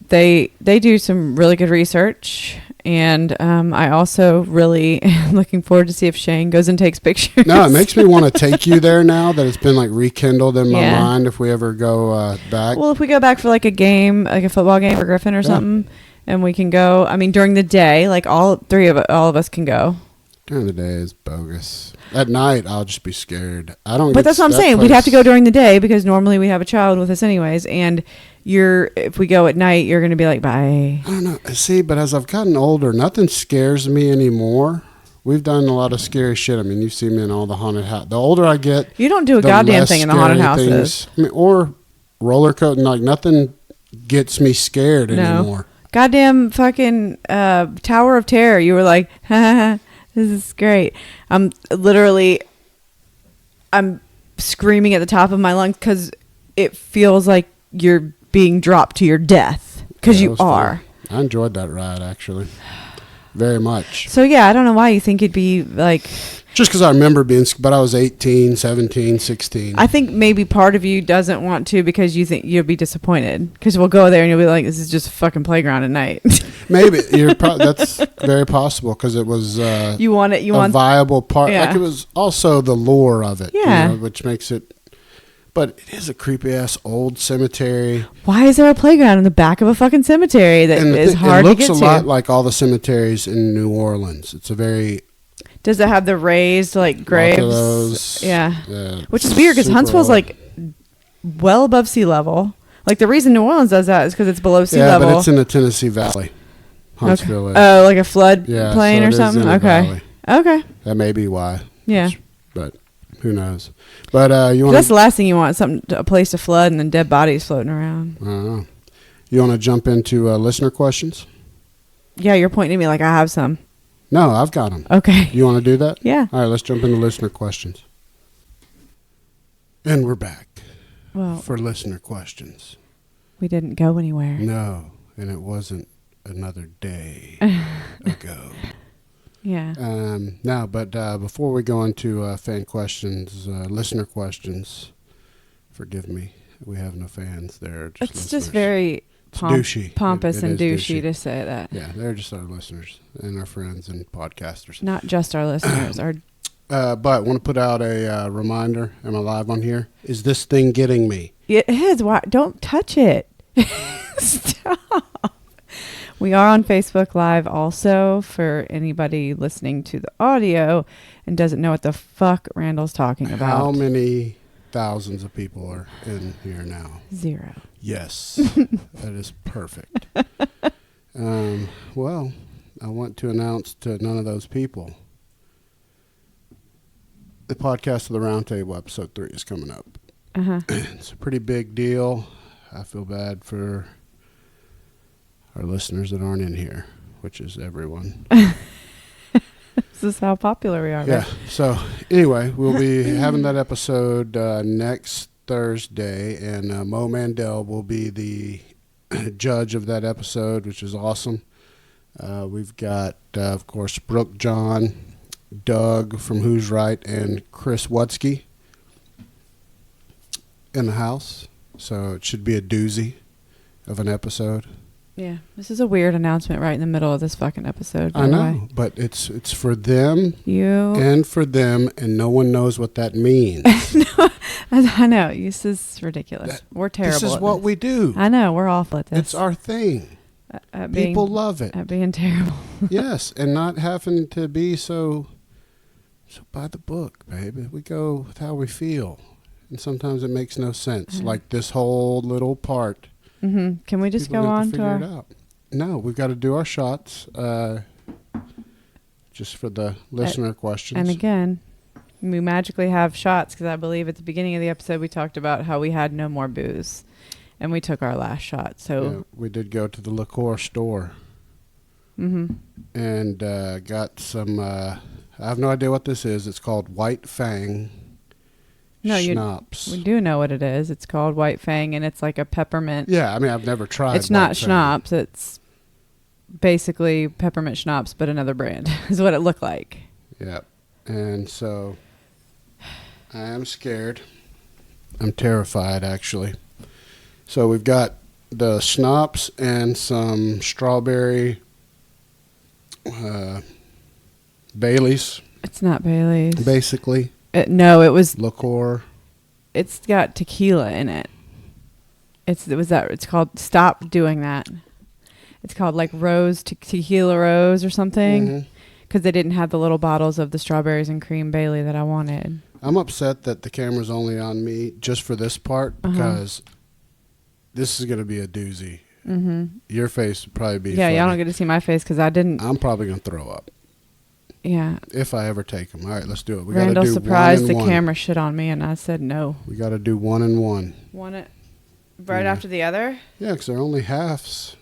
they do some really good research, and I also really am looking forward to see if Shane goes and takes pictures. No, it makes me want to take you there now that it's been like rekindled in my Yeah. mind if we ever go back. Well, if we go back for like a game, like a football game for Griffin or something, and we can go. I mean, during the day, like all of us can go. During the day is bogus. At night, I'll just be scared. I don't. But that's what I'm saying. We'd have to go during the day because normally we have a child with us anyways. And if we go at night, you're going to be like, bye. I don't know. See, but as I've gotten older, nothing scares me anymore. We've done a lot of scary shit. I mean, you've seen me in all the haunted house. The older I get, You don't do a the goddamn less thing in the haunted scary houses. things- I mean, or roller coaster. Like nothing gets me scared No. anymore. Goddamn fucking Tower of Terror. You were like, ha, ha, ha, this is great. I'm screaming at the top of my lungs because it feels like you're being dropped to your death because Yeah, it you was fun. are. I enjoyed that ride actually, very much. So yeah, I don't know why you think it'd be like. Just because I remember being, but I was 18, 17, 16. I think maybe part of you doesn't want to because you think you'll be disappointed because we'll go there and you'll be like, this is just a fucking playground at night. Maybe that's very possible because it was You want it. You a want. viable part. Yeah. Like it was also the lore of it, Yeah. which makes it. But it is a creepy ass old cemetery. Why is there a playground in the back of a fucking cemetery that And is hard it to get looks to? a lot like all the cemeteries in New Orleans. It's a very Does it have the raised like graves? Lots of those, Yeah. Which is weird because super Huntsville's old. like well above sea level. Like the reason New Orleans does that is because it's below sea Yeah, level. but it's in the Tennessee Valley. Huntsville is. Oh, like a flood Yeah, plain so or it is something? in the Okay. valley. Okay. That may be why. Yeah. But who knows? But you want That's the last thing you want, a place to flood and then dead bodies floating around. I don't know. You want to jump into listener questions? Yeah, you're pointing at me like I have some. No, I've got them. Okay. You want to do that? Yeah. All right, let's jump into listener questions. And we're back Well, for listener questions. we didn't go anywhere. No, and it wasn't another day ago. Yeah. No, but before we go into fan questions, listener questions, forgive me, we have no fans. They're just It's listeners. just very douchey. pompous It and is douchey douchey. to say that. Yeah, they're just our listeners and our friends and podcasters. Not just our listeners. But I want to put out a reminder. Am I live on here? Is this thing getting me? It is. Why? Don't touch it. Stop. We are on Facebook Live also for anybody listening to the audio and doesn't know what the fuck Randall's talking about. How many thousands of people are in here now? 0. Yes, that is perfect. Well, I want to announce to none of those people, the podcast of the Roundtable episode 3 is coming up. Uh-huh. It's a pretty big deal. I feel bad for our listeners that aren't in here, which is everyone. This is how popular we are. Yeah. Right? So anyway, we'll be having that episode next Thursday, and Mo Mandel will be the judge of that episode, which is awesome. We've got, of course, Brooke, John, Doug from Who's Right, and Chris Wutsky in the house. So it should be a doozy of an episode. Yeah. This is a weird announcement right in the middle of this fucking episode. I know, but it's for them You. and for them, and no one knows what that means. I know. This is ridiculous. We're terrible. This is at what this. we do. I know. We're awful at this. It's our thing. At People being, love it. At being terrible. Yes, and not having to be so by the book, baby. We go with how we feel, and sometimes it makes no sense. Like this whole little part. Mm-hmm. Can we just People go have on to figure our... it out. No, we've got to do our shots. Just for the listener questions. And again, we magically have shots because I believe at the beginning of the episode we talked about how we had no more booze. And we took our last shot. So Yeah, we did go to the liqueur store. Mm-hmm. And got some, I have no idea what this is. It's called White Fang schnapps. we do know what it is. It's called White Fang, and it's like a peppermint. Yeah, I mean, I've never tried It's not White Fang. schnapps. It's basically peppermint schnapps, but another brand is what it looked like. Yeah. And so I am scared. I'm terrified, actually. So we've got the schnapps and some strawberry Baileys, It's not Bailey's. basically. No, it was. Liqueur. It's got tequila in it. It's called. Stop doing that. It's called like tequila rose or something. Mhm. Because they didn't have the little bottles of the strawberries and cream Bailey that I wanted. I'm upset that the camera's only on me just for this part because this is going to be a doozy. Mm-hmm. Your face would probably be Yeah, funny. y'all don't get to see my face because I didn't. I'm probably going to throw up Yeah. if I ever take them. All right, let's do it. We got to Randall do surprised one the and one. camera shit on me, and I said no. We got to do 1 and 1. Want it right Yeah. after the other? Yeah, because they're only halves.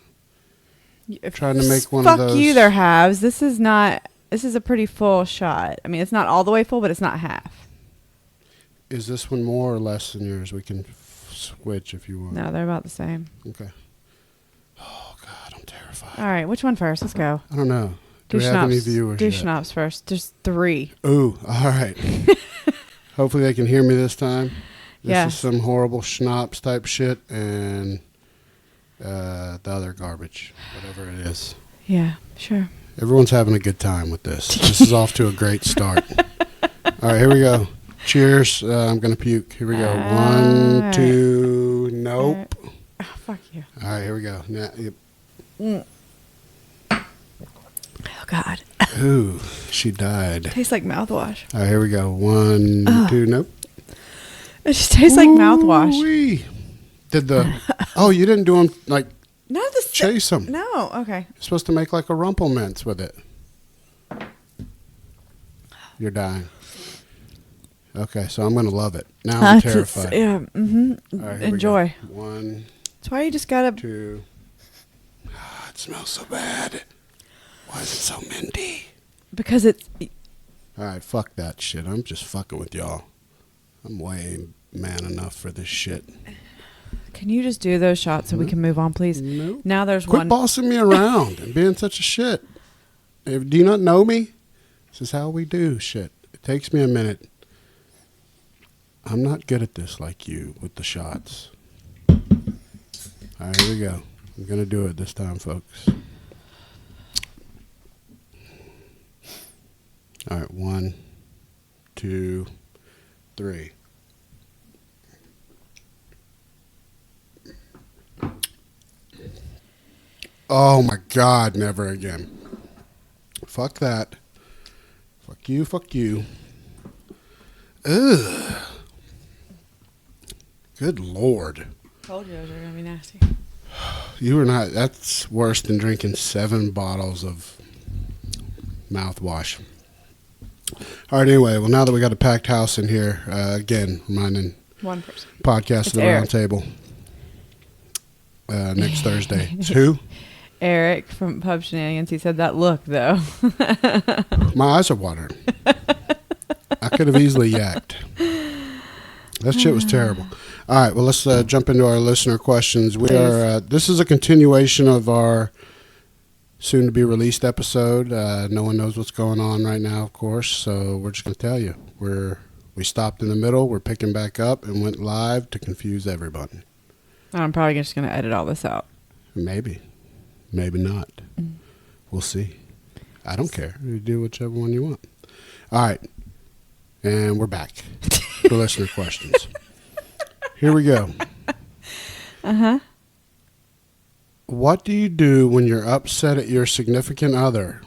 If- Trying to make one Fuck of those. you, they're halves. This is not. This is a pretty full shot. I mean, it's not all the way full, but it's not half. Is this one more or less than yours? We can switch if you want. No, they're about the same. Okay. Oh, God, I'm terrified. All right, which one first? Let's go. I don't know. Do Do we have any schnapps. viewers Do yet? schnapps first. There's 3. Ooh, all right. Hopefully they can hear me this time. This Yes. is some horrible schnapps type shit and the other garbage, whatever it is. Yeah, sure. Everyone's having a good time with this. This is off to a great start. All right, here we go. Cheers. I'm going to puke. Here we go. All 1, right. 2, nope. Oh, fuck you. All right, here we go. Now, Oh, God. ooh, she died. Tastes like mouthwash. All right, here we go. 1, 2, nope. It just tastes like mouthwash. Ooh-wee. Did the Oh, you didn't do them like Not the chase them. No, okay. You're supposed to make like a rumplements with it. You're dying. Okay, so I'm gonna love it. Now I'm terrified. Yeah. Mm-hmm. All right, here we Enjoy. go. 1, That's why you just gotta. 2. It smells so bad. Why is it so minty? Because it's. All right, fuck that shit. I'm just fucking with y'all. I'm way man enough for this shit. Can you just do those shots so we can move on, please? Nope. Now there's Quit one. bossing me around and being such a shit. Do you not know me? This is how we do shit. It takes me a minute. I'm not good at this like you with the shots. All right, here we go. I'm going to do it this time, folks. All right, 1, 2, 3. Oh my God, never again. Fuck that. Fuck you, fuck you. Ugh. Good Lord. Told you those are gonna be nasty. You were not, that's worse than drinking 7 bottles of mouthwash. All right, anyway, well, now that we got a packed house in here, again, reminding One person. podcast of the Eric. round table next Thursday. It's who? Eric from Pub Shenanigans. He said that look though. My eyes are watering. I could have easily yacked. That shit was terrible. All right, well, let's jump into our listener questions. We are. This is a continuation of our soon-to-be released episode. No one knows what's going on right now, of course, so we're just going to tell you. We stopped in the middle, we're picking back up, and went live to confuse everybody. I'm probably just gonna edit all this out. Maybe. Maybe not. We'll see. I don't care. You do whichever one you want. All right. And we're back for listener questions. Here we go. Uh-huh. What do you do when you're upset at your significant other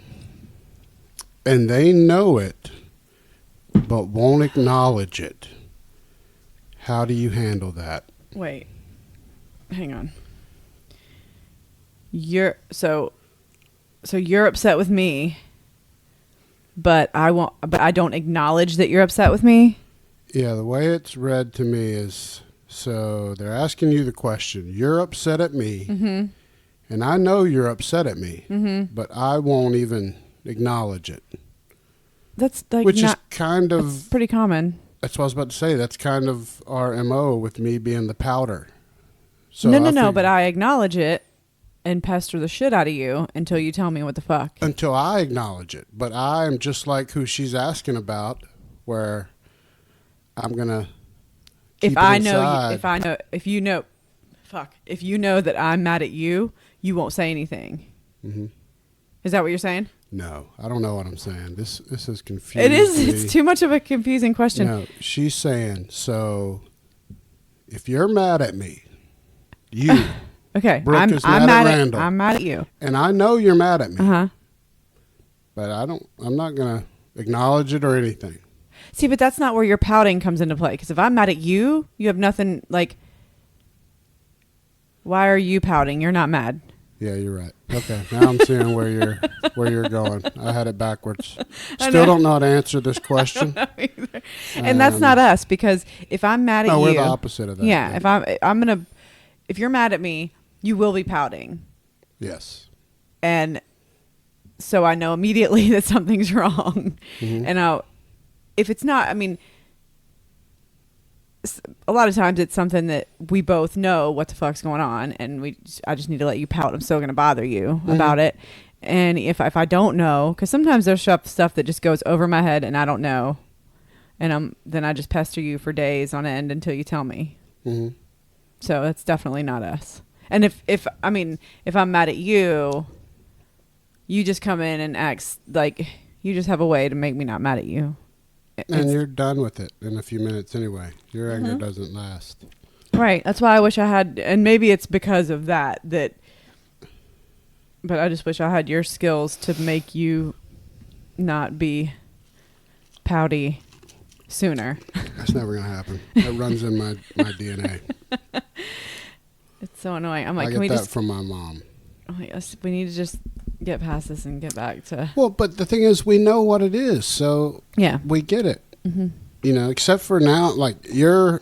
and they know it but won't acknowledge it? How do you handle that? Wait. Hang on. You're so you're upset with me, but I don't acknowledge that you're upset with me. Yeah, the way it's read to me is, so they're asking you the question, you're upset at me, and I know you're upset at me, but I won't even acknowledge it. That's like Which is not, kind that's of, pretty common. that's what I was about to say, that's kind of our MO with me being the powder. So No, but I acknowledge it and pester the shit out of you until you tell me what the fuck. Until I acknowledge it. But I am just like who she's asking about, where I'm going to keep If it I inside. know, if you know that I'm mad at you, you won't say anything. Mm-hmm. Is that what you're saying? No, I don't know what I'm saying. This is confusing. It is. It's too much of a confusing question. No, she's saying, so if you're mad at me, you, Okay, Brooke I'm is mad at mad Randall. I'm mad at you. and I know you're mad at me, Uh-huh. but I'm not going to acknowledge it or anything. See, but that's not where your pouting comes into play. Because if I'm mad at you, you have nothing, like, why are you pouting? You're not mad. Yeah, you're right. Okay, now I'm seeing where you're going. I had it backwards. I Still know. don't know how to answer this question. And that's not us, because if I'm mad at No, you, we're the opposite of that. yeah, if you're mad at me, you will be pouting. Yes. And so I know immediately that something's wrong. Mhm. And if it's not, I mean, a lot of times it's something that we both know what the fuck's going on, and I just need to let you pout. I'm still going to bother you about it. And if I don't know, because sometimes there's stuff that just goes over my head and I don't know, and then I just pester you for days on end until you tell me. Mm-hmm. So that's definitely not us. And if I'm mad at you, you just come in and act like you just have a way to make me not mad at you. And you're done with it in a few minutes anyway. Your anger doesn't last. Right. That's why I wish I had, and maybe it's because of that, but I just wish I had your skills to make you not be pouty sooner. That's never going to happen. That runs in my DNA. It's so annoying. I'm like, I can we get that just? from my mom. Oh my gosh, we need to just get past this and get back to. Well, but the thing is, we know what it is, so Yeah. we get it. Mm-hmm. You know, except for now, like you're,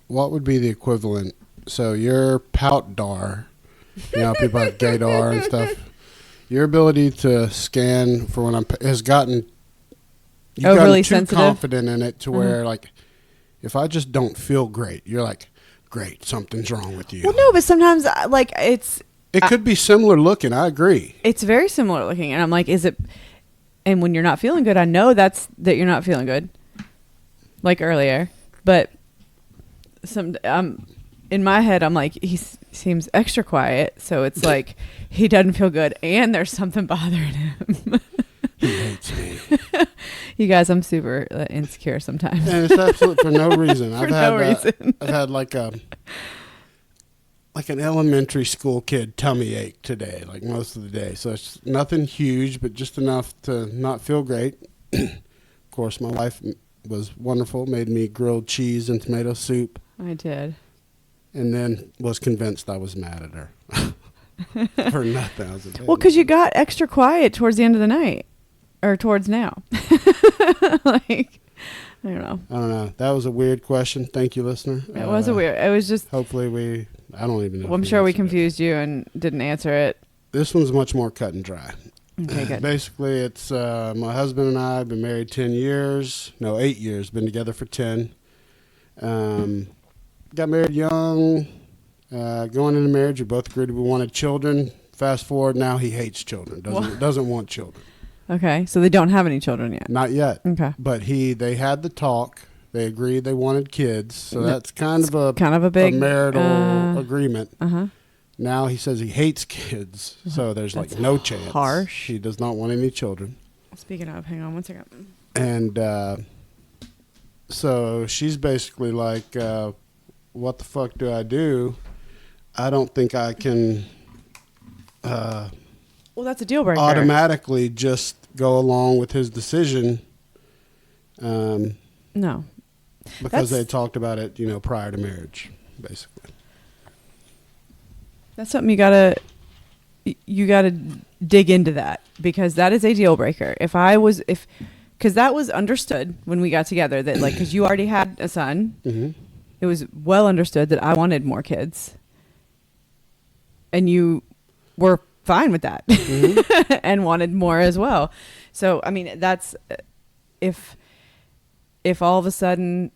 what would be the equivalent? So your pout dar, you know, people have gaydar and stuff. Your ability to scan for when has gotten you've Overly gotten too sensitive? confident in it to where like if I just don't feel great, you're like, great, something's wrong with you. Well, no, but sometimes like It could be similar looking. I agree. it's very similar looking, and I'm like, is it? And when you're not feeling good, I know that you're not feeling good, like earlier. But in my head, I'm like, he seems extra quiet, so it's like he doesn't feel good, and there's something bothering him. He hates me. You guys, I'm super insecure sometimes. And it's absolutely for no reason. For no reason. I've had like an elementary school kid tummy ache today, like most of the day. So it's nothing huge, but just enough to not feel great. Of course, my wife was wonderful, made me grilled cheese and tomato soup, I did. and then was convinced I was mad at her for nothing. I was like, Well, because you got extra quiet towards the end of the night, or towards now. Like, I don't know. I don't know. That was a weird question. Thank you, listener. It was a weird. It was just. Hopefully I don't even know. Well, I'm if sure we answered it. confused you and didn't answer it. This one's much more cut and dry. Okay, good. Basically, it's my husband and I have been married 10 years. No, 8 years. Been together for 10. Got married young. Going into marriage, we both agreed we wanted children. Fast forward, now he hates children. Doesn't want children. Okay, so they don't have any children yet. Not yet. Okay. But they had the talk. They agreed they wanted kids. So that's kind of a big marital agreement. Uh-huh. Now he says he hates kids. So there's like no chance. Harsh. He does not want any children. Speaking of, hang on one second. And so she's basically like, what the fuck do I do? I don't think I can Well, that's a deal breaker. automatically just go along with his decision No. because they talked about it, prior to marriage, basically. That's something you gotta dig into that, because that is a deal breaker. Because that was understood when we got together that because you already had a son, Mm-hmm. it was well understood that I wanted more kids, and you were fine with that Mm-hmm. and wanted more as well. So I mean, that's if all of a sudden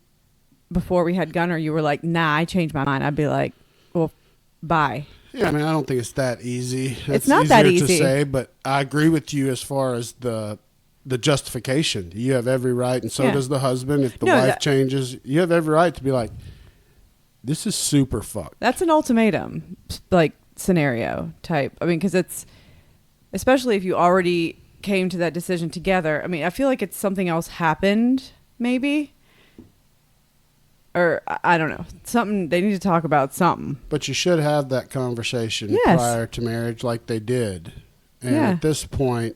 before we had Gunner, you were like, nah, I changed my mind, I'd be like, well, bye. Yeah, I mean, I don't think it's that easy. It's not that easier easy to say, but I agree with you as far as the justification. You have every right, and so Yeah. does the husband. If the No, wife changes, you have every right to be like, this is super fucked. That's an ultimatum, scenario type. I mean, because it's, especially if you already came to that decision together. I mean, I feel like it's something else happened, maybe. Or, I don't know. Something, they need to talk about something. But you should have that conversation Yes. prior to marriage like they did. And Yeah. at this point,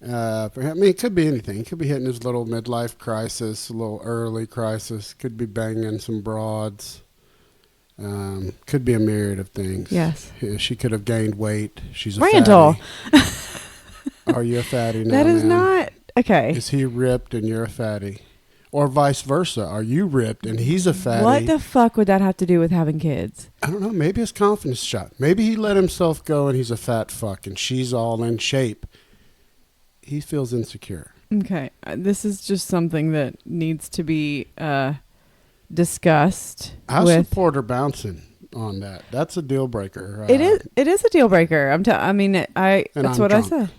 it could be anything. It could be hitting his little midlife crisis, a little early crisis. Could be banging some broads. Could be a myriad of things. Yes. Yeah, she could have gained weight. She's a Randall. fatty. Are you a fatty now, That is ma'am? not, okay. Is he ripped and you're a fatty? Or vice versa. Are you ripped and he's a fatty? What the fuck would that have to do with having kids? I don't know. Maybe his confidence shot. Maybe he let himself go and he's a fat fuck and she's all in shape. He feels insecure. Okay. This is just something that needs to be discussed. I with support her bouncing on that. That's a deal breaker. It is a deal breaker. And that's I'm what I drunk. said.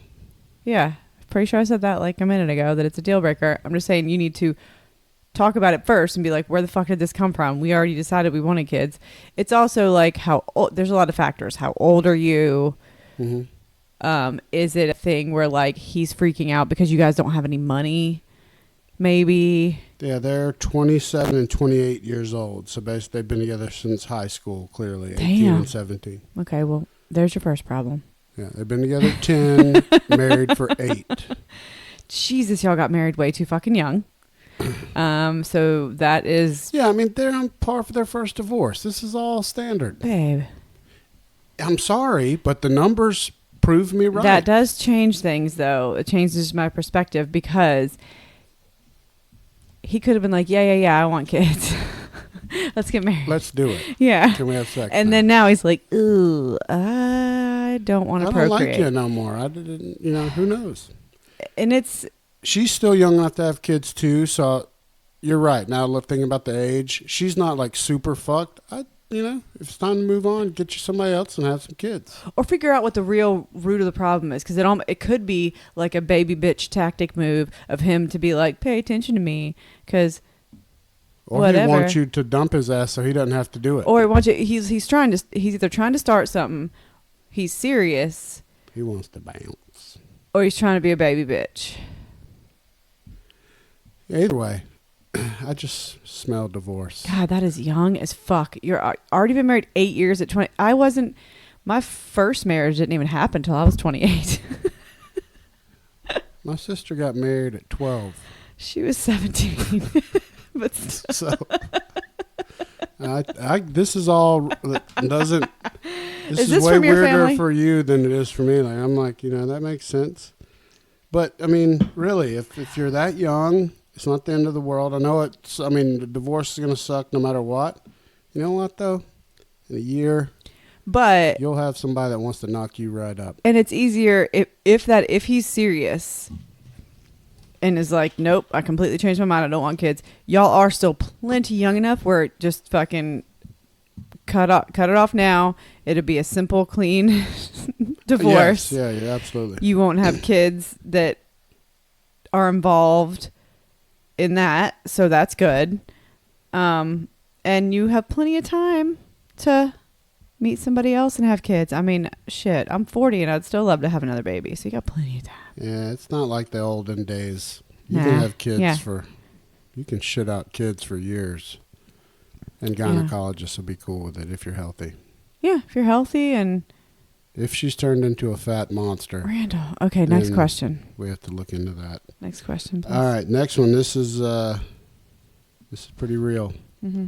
Yeah. Pretty sure I said that like a minute ago, that it's a deal breaker. I'm just saying you need to talk about it first and be like, where the fuck did this come from? We already decided we wanted kids. It's also like how old, there's a lot of factors. How old are you? Mm-hmm. Is it a thing where he's freaking out because you guys don't have any money? Maybe. Yeah, they're 27 and 28 years old. So basically they've been together since high school, clearly. 18 Damn. and 17. Okay, well, there's your first problem. Yeah, they've been together 10, married for 8. Jesus, y'all got married way too fucking young. So that is, Yeah, I mean, they're on par for their first divorce. This is all standard. babe. I'm sorry, but the numbers prove me right. That does change things, though. It changes my perspective because he could have been like, yeah, I want kids. Let's get married. Let's do it. Yeah. Can we have sex? And now? then now he's like, ooh, I don't want I to don't procreate. like you no more. I didn't, who knows? And it's, She's still young enough to have kids too, so you're right. Now thinking about the age, she's not like super fucked. If it's time to move on, get you somebody else and have some kids. or figure out what the real root of the problem is. Because it could be like a baby bitch tactic move of him to be like, pay attention to me. Because Or whatever. he wants you to dump his ass so he doesn't have to do it. Or he wants you, he's either trying to start something, he's serious, He wants to bounce. or he's trying to be a baby bitch. Either way, I just smell divorce. God, that is young as fuck. You're already been married 8 years at 20. My first marriage didn't even happen until I was 28. My sister got married at 12. She was 17. But So this is all that doesn't. This this is way from your weirder family? for you than it is for me. Like I'm like, that makes sense. But I mean, really, if you're that young, it's not the end of the world. I know the divorce is gonna suck no matter what. You know what though? In a year, but you'll have somebody that wants to knock you right up. and it's easier if he's serious and is like, nope, I completely changed my mind. I don't want kids. Y'all are still plenty young enough where it just fucking cut it off now. It'll be a simple, clean divorce. Yes, yeah, absolutely. You won't have kids that are involved in that, so that's good. And you have plenty of time to meet somebody else and have kids. I mean, shit, I'm 40 and I'd still love to have another baby, so you got plenty of time. Yeah, it's not like the olden days. You Nah, can have kids yeah. you can shit out kids for years. And gynecologists will be cool with it if you're healthy. Yeah, if you're healthy and... If she's turned into a fat monster, Randall. Okay, next then question. we have to look into that. Next question, please. All right, next one. This is pretty real. Mm-hmm.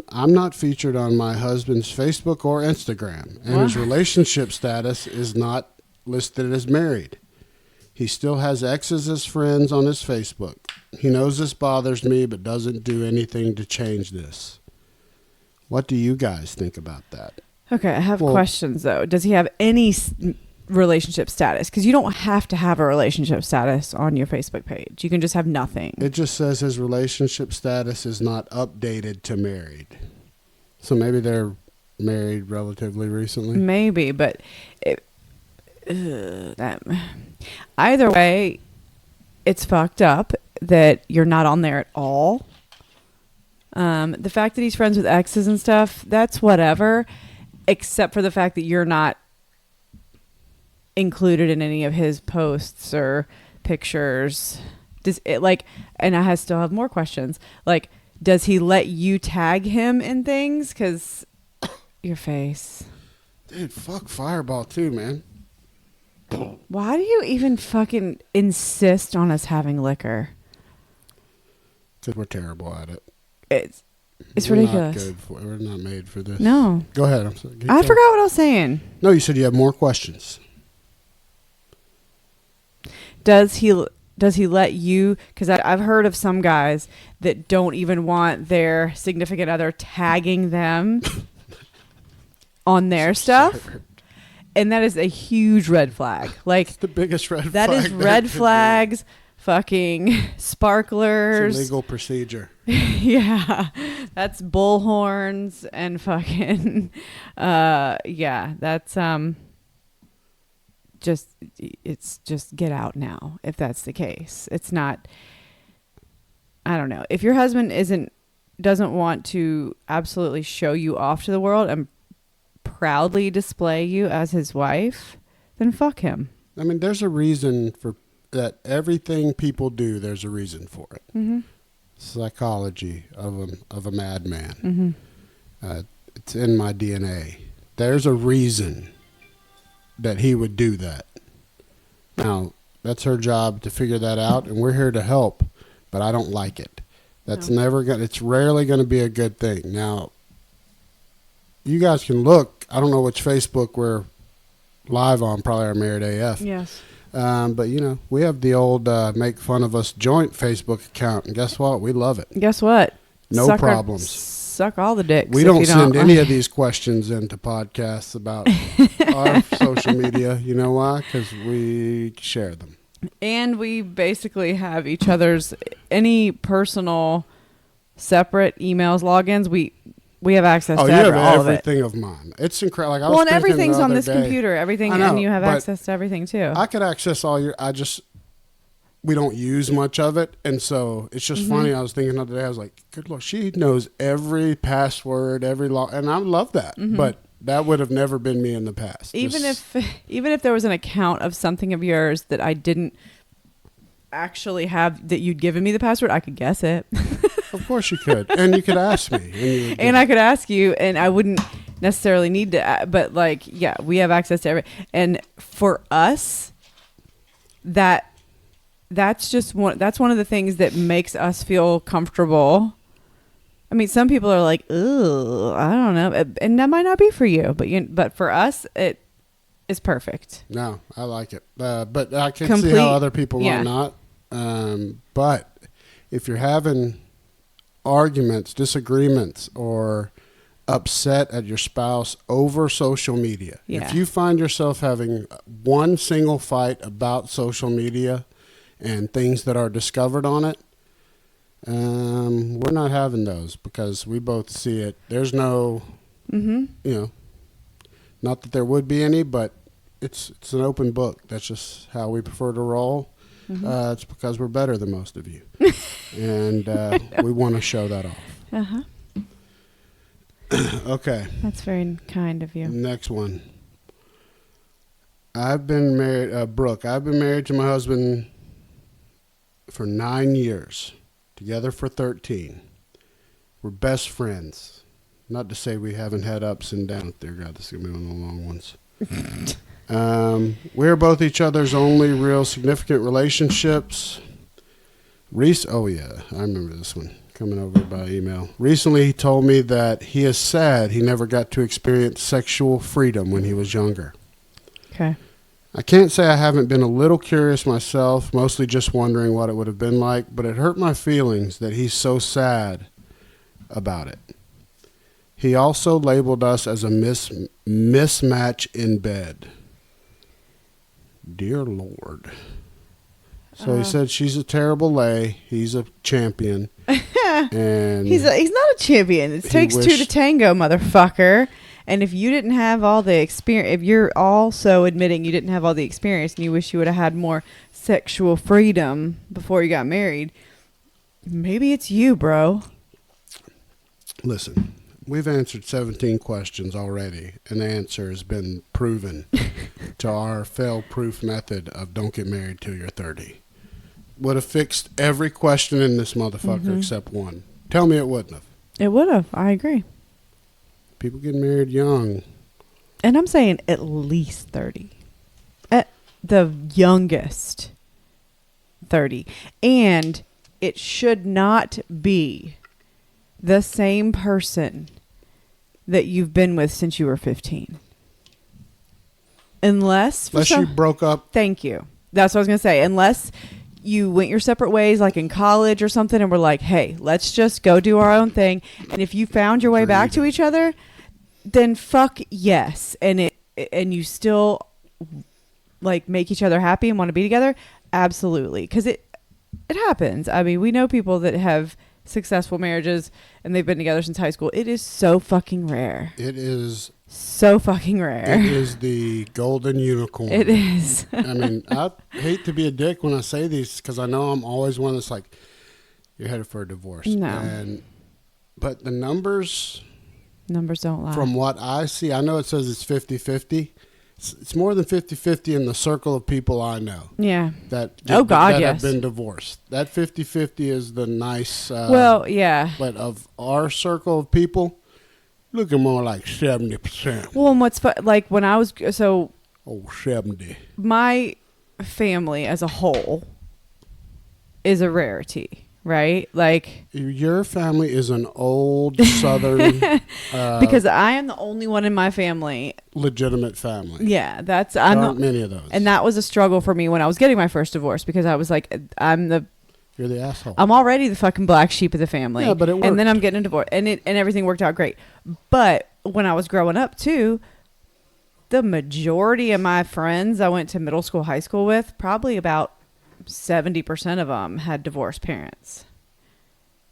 I'm not featured on my husband's Facebook or Instagram, and his relationship status is not listed as married. He still has exes as friends on his Facebook. He knows this bothers me, but doesn't do anything to change this. What do you guys think about that? Okay, I have questions, though. Does he have any relationship status? Because you don't have to have a relationship status on your Facebook page. You can just have nothing. It just says his relationship status is not updated to married. So maybe they're married relatively recently. Maybe, but either way, it's fucked up that you're not on there at all. The fact that he's friends with exes and stuff, that's whatever, except for the fact that you're not included in any of his posts or pictures. Does it and I still have more questions. Like, does he let you tag him in things? Because your face. Dude, fuck Fireball too, man. Why do you even fucking insist on us having liquor? Because we're terrible at it. It's We're ridiculous. Not good for, we're not made for this. No. Go ahead. I'm sorry. I forgot what I was saying. No, you said you have more questions. Does he let you? Because I've heard of some guys that don't even want their significant other tagging them on their stuff. And that is a huge red flag. Like, It's the biggest red that flag. is red flags, fucking sparklers. It's a legal procedure. Yeah, that's bullhorns and fucking yeah, that's just get out now if that's the case. It's not, I don't know. If your husband doesn't want to absolutely show you off to the world and proudly display you as his wife, then fuck him. I mean, there's a reason for that. Everything people do, there's a reason for it. Mm-hmm. Psychology of a madman. Mm-hmm. It's in my DNA. There's a reason that he would do that. Now, that's her job to figure that out, and we're here to help. but I don't like it. That's it's rarely going to be a good thing. Now, you guys can look. I don't know which Facebook we're live on, probably our Married AF. Yes. But, we have the old Make Fun of Us joint Facebook account. And guess what? We love it. Guess what? No problems. Suck all the dicks. We don't send any of these questions into podcasts about our social media. You know why? Because we share them. And we basically have each other's, any personal separate emails, logins, we have access to you have all of it. everything of mine. It's incredible. Like, well, and everything's on this computer. Everything, I know, and you have access to everything too. I could access all your. We don't use much of it, and so it's just funny. I was thinking the other day, I was like, "Good Lord, she knows every password, every log," and I love that. But that would have never been me in the past. Even if there was an account of something of yours that I didn't actually have, that you'd given me the password, I could guess it. Of course you could, and you could ask me, and I could ask you, and I wouldn't necessarily need to. But we have access to every. And for us, that's one of the things that makes us feel comfortable. I mean, some people are like, "Ooh, I don't know," and that might not be for you, but for us, it is perfect. No, I like it, but I can see how other people might not. But if you're having arguments, disagreements, or upset at your spouse over social media, if you find yourself having one single fight about social media and things that are discovered on it, we're not having those, because we both see it. There's no, not that there would be any, but it's an open book. That's just how we prefer to roll. It's because we're better than most of you. And we want to show that off. Okay. That's very kind of you. Next one. I've been married, Brooke, I've been married to my husband for 9 years, together for 13. We're best friends. Not to say we haven't had ups and downs. Dear God, this is going to be one of the long ones. We're both each other's only real significant relationships. Oh yeah, I remember this one coming over by email. Recently, he told me that he is sad he never got to experience sexual freedom when he was younger. Okay. I can't say I haven't been a little curious myself, mostly just wondering what it would have been like, but it hurt my feelings that he's so sad about it. He also labeled us as a mismatch in bed. Dear Lord. So he said she's a terrible lay. He's a champion. And he's not a champion. It takes two to tango, motherfucker. And if you didn't have all the experience, if you're also admitting you didn't have all the experience and you wish you would have had more sexual freedom before you got married, maybe it's you, bro. Listen, we've answered 17 questions already, and the answer has been proven to our fail-proof method of don't get married till you're 30. Would have fixed every question in this motherfucker except one. Tell me it wouldn't have. It would have. I agree. People get married young. And I'm saying at least 30. At the youngest, 30. And it should not be the same person that you've been with since you were 15. Unless you broke up. Thank you. That's what I was going to say. Unless you went your separate ways, like in college or something, and were like, hey, let's just go do our own thing. And if you found your way back to each other, then fuck yes. And you still like make each other happy and want to be together. Absolutely. Because it happens. I mean, we know people that have successful marriages and they've been together since high school. It is so fucking rare. It is so fucking rare. It is the golden unicorn. It is. I mean, I hate to be a dick when I say these, because I know I'm always one that's like, you're headed for a divorce. No. But the numbers don't lie. From what I see, I know it says it's 50-50. It's more than 50-50 in the circle of people I know. Yeah. That yes. have been divorced. That 50-50 is the nice. Well, yeah. But of our circle of people, looking more like 70%. Well, and what's like when I was 70. My family as a whole is a rarity. right? Like, Your family is an old Southern because I am the only one in my family. legitimate family. Yeah, There aren't many of those. and that was a struggle for me when I was getting my first divorce, because I was like, You're the asshole. I'm already the fucking black sheep of the family. Yeah, but it And then worked. I'm getting a divorce, and everything worked out great. But when I was growing up too, the majority of my friends I went to middle school, high school with, probably about 70% of them had divorced parents.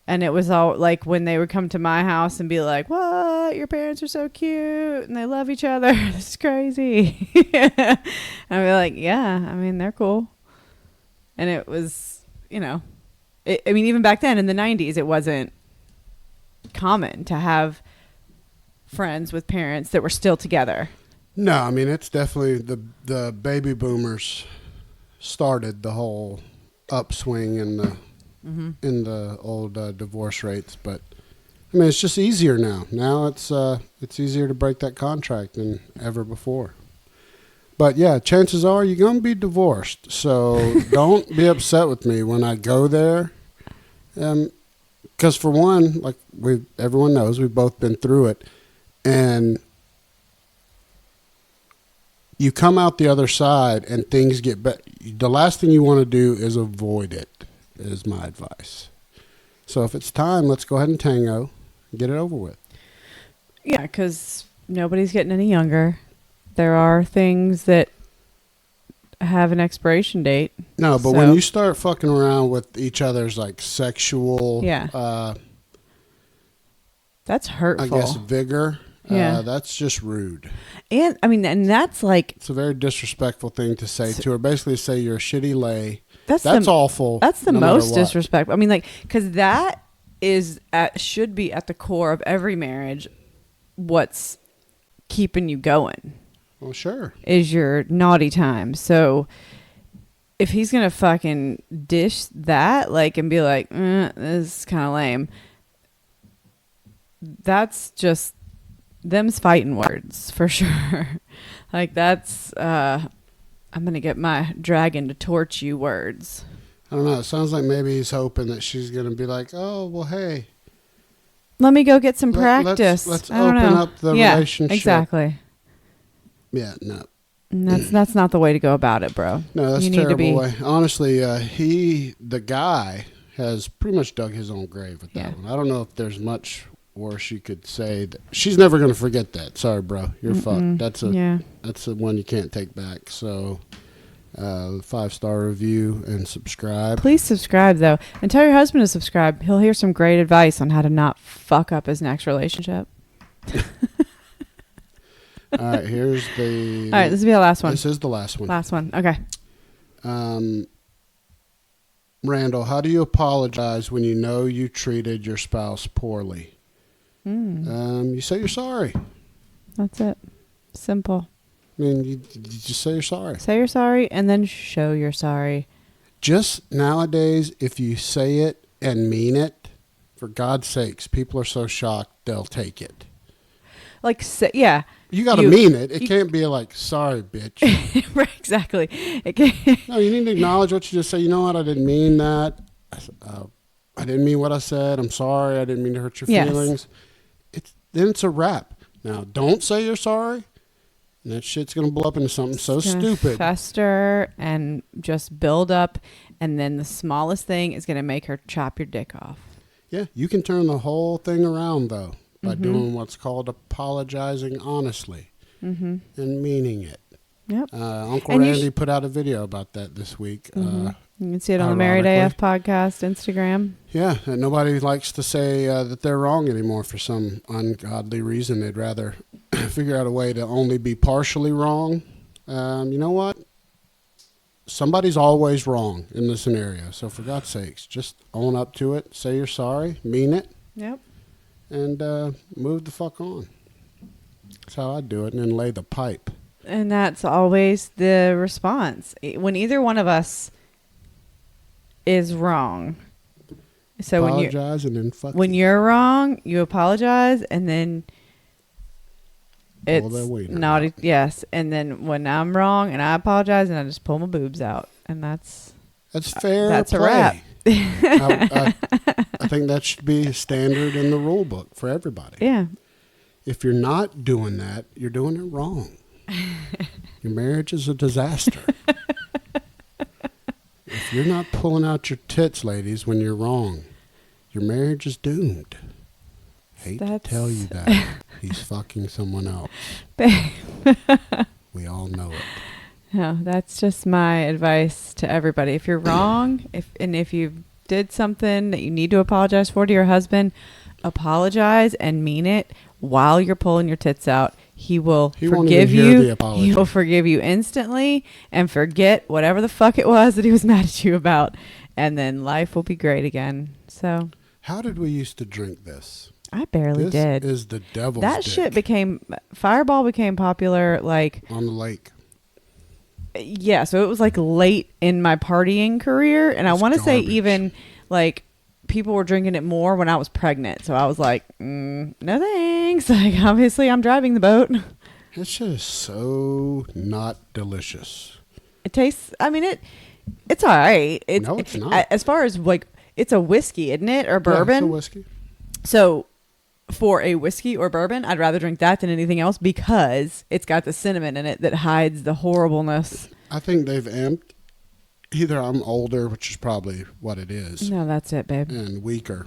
And it was all like, when they would come to my house and be like, "What? Your parents are so cute and they love each other. This is crazy." I'd be like, "Yeah, I mean, they're cool." And it was, I mean, even back then in the 90s, it wasn't common to have friends with parents that were still together. No, I mean, it's definitely the baby boomers started the whole upswing in the old divorce rates. But I mean, it's just easier now. Now it's easier to break that contract than ever before. But yeah, chances are you're gonna be divorced. So don't be upset with me when I go there. Because for one, like everyone knows, we've both been through it, and you come out the other side and things get better. The last thing you want to do is avoid it, is my advice. So if it's time, let's go ahead and tango and get it over with. Yeah, because nobody's getting any younger. There are things that have an expiration date. No, but when you start fucking around with each other's like sexual, that's hurtful. I guess vigor. Yeah. That's just rude. And I mean, and that's like, it's a very disrespectful thing to say to her. Basically, say you're a shitty lay. That's awful. That's the no matter most what. disrespectful. I mean, like, because that should be at the core of every marriage. What's keeping you going? Well, sure. Is your naughty time. So if he's gonna fucking dish that, like, and be like, this is kind of lame, that's just them's fighting words for sure. Like, that's I'm gonna get my dragon to torch you words. I don't know. It sounds like maybe he's hoping that she's gonna be like, oh well, hey, let me go get some practice. Let's I don't open know. up the relationship. Exactly. Yeah, no. And that's not the way to go about it, bro. No, that's you a need terrible to be, way. Honestly, the guy has pretty much dug his own grave with that one. I don't know if there's much worse you could say. She's never going to forget that. Sorry, bro. You're fucked. That's a one you can't take back. So, 5-star review and subscribe. Please subscribe, though. And tell your husband to subscribe. He'll hear some great advice on how to not fuck up his next relationship. All right, here's the... All right, this will be our last one. This is the last one. Last one. Okay. Randall, how do you apologize when you know you treated your spouse poorly? You say you're sorry. That's it. Simple. I mean, you just say you're sorry. Say you're sorry and then show you're sorry. Just nowadays, if you say it and mean it, for God's sakes, people are so shocked they'll take it. Like, yeah. You got to mean it. It can't be like, sorry, bitch. Right, exactly. It can't. No, you need to acknowledge what you just say. You know what? I didn't mean that. I didn't mean what I said. I'm sorry. I didn't mean to hurt your feelings. Then it's a wrap. Now, don't say you're sorry. And that shit's going to blow up into something so stupid. Fester and just build up. And then the smallest thing is going to make her chop your dick off. Yeah, you can turn the whole thing around, though, by doing what's called apologizing honestly and meaning it. Yep. Uncle Randy put out a video about that this week. You can see it on the Married AF podcast Instagram. Yeah, and nobody likes to say that they're wrong anymore for some ungodly reason. They'd rather figure out a way to only be partially wrong. You know what? Somebody's always wrong in the scenario. So for God's sakes, just own up to it. Say you're sorry. Mean it. Yep. And move the fuck on. That's how I do it. And then lay the pipe. And that's always the response. When either one of us is wrong. So apologize and then fuck when you're wrong, you apologize, and then it's naughty. Yes, and then when I'm wrong and I apologize, and I just pull my boobs out, and that's fair. That's play. a wrap. I think that should be standard in the rule book for everybody. Yeah. If you're not doing that, you're doing it wrong. Your marriage is a disaster. If you're not pulling out your tits, ladies, when you're wrong, your marriage is doomed. Hate to tell you that. He's fucking someone else. We all know it. No, that's just my advice to everybody. If you're wrong, if you did something that you need to apologize for to your husband, apologize and mean it while you're pulling your tits out. He will forgive you. He will forgive you instantly and forget whatever the fuck it was that he was mad at you about. And then life will be great again. So, how did we used to drink this? I barely did. This is the devil's That dick. shit Fireball became popular like on the lake. Yeah, so it was like late in my partying career, and I want to say even like people were drinking it more when I was pregnant. So I was like, no thanks. Like obviously I'm driving the boat. This shit is so not delicious. It tastes. I mean it's all right. No, it's not. As far as like it's a whiskey, isn't it, or bourbon? Yeah, it's a whiskey. So for a whiskey or bourbon, I'd rather drink that than anything else because it's got the cinnamon in it that hides the horribleness. I think they've amped. Either I'm older, which is probably what it is. No, that's it, babe. And weaker.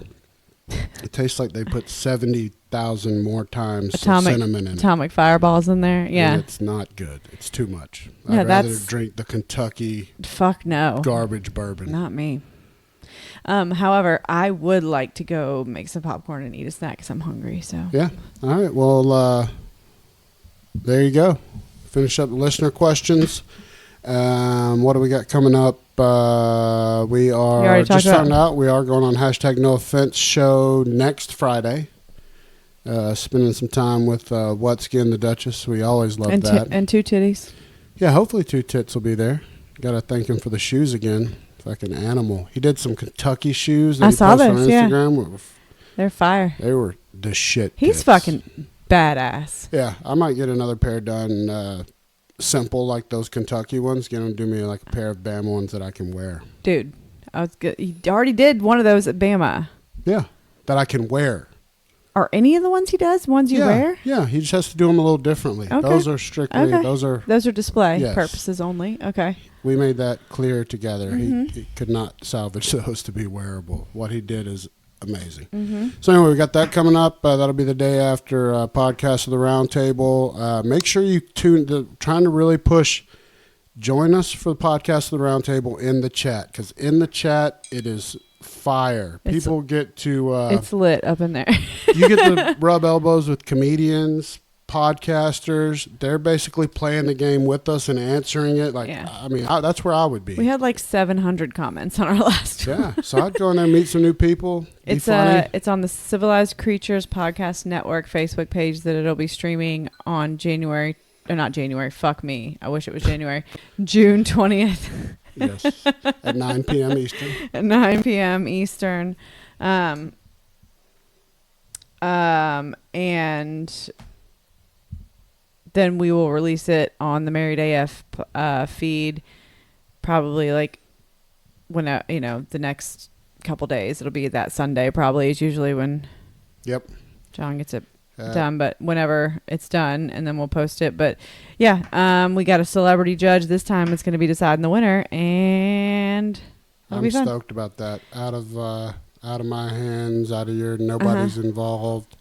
It tastes like they put 70,000 more times cinnamon in it. Atomic fireballs in there. Yeah. And it's not good. It's too much. Yeah, I'd rather drink the Kentucky garbage bourbon. Not me. However, I would like to go make some popcorn and eat a snack because I'm hungry. So yeah. All right. Well, there you go. Finish up the listener questions. What do we got coming up? We are just found out we are going on #NoOffense show next Friday. Spending some time with Whatsky and the Duchess. We always love that. And two titties. Yeah, hopefully two tits will be there. Got to thank him for the shoes again. Fucking animal. He did some Kentucky shoes that I he saw posted those, on Instagram. Yeah. They're fire. They were the shit. He's fucking badass. Yeah, I might get another pair done simple like those Kentucky ones. Get him to do me like a pair of Bama ones that I can wear. Dude, I was good. He already did one of those at Bama. Yeah, that I can wear. Are any of the ones he does ones you wear? Yeah, he just has to do them a little differently. Okay. Those are strictly, those are display purposes only. Okay. We made that clear together. Mm-hmm. He could not salvage those to be wearable. What he did is amazing. Mm-hmm. So anyway, we got that coming up. That'll be the day after Podcast of the Roundtable. Make sure you trying to really push. Join us for the Podcast of the Roundtable in the chat, because in the chat it is fire. People get to it's lit up in there. You get to rub elbows with comedians, podcasters. They're basically playing the game with us and answering it. Like, yeah. I mean, that's where I would be. We had like 700 comments on our last one. Yeah, so I'd go in there and meet some new people. It's on the Civilized Creatures Podcast Network Facebook page that it'll be streaming on not January. Fuck me. I wish it was January. June 20th. Yes, at 9 p.m. Eastern. At 9 p.m. Eastern. And then we will release it on the Married AF feed probably like when, the next couple days. It'll be that Sunday probably is usually when John gets it done, but whenever it's done, and then we'll post it. But yeah, we got a celebrity judge this time. It's going to be deciding the winner, and I'm stoked about that. Out of my hands, out of your, nobody's involved.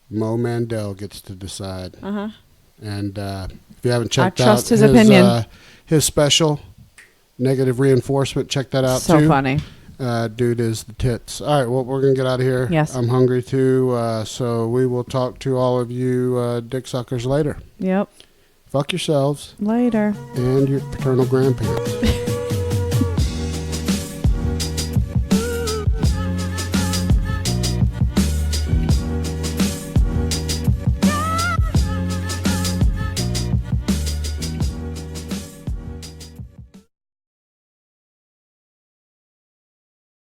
Mo Mandel gets to decide. And if you haven't checked out his opinion, his special Negative Reinforcement, check that out too. So funny. Dude is the tits. All right, well, we're going to get out of here. Yes. I'm hungry too, so we will talk to all of you dick suckers later. Yep. Fuck yourselves. Later. And your paternal grandparents.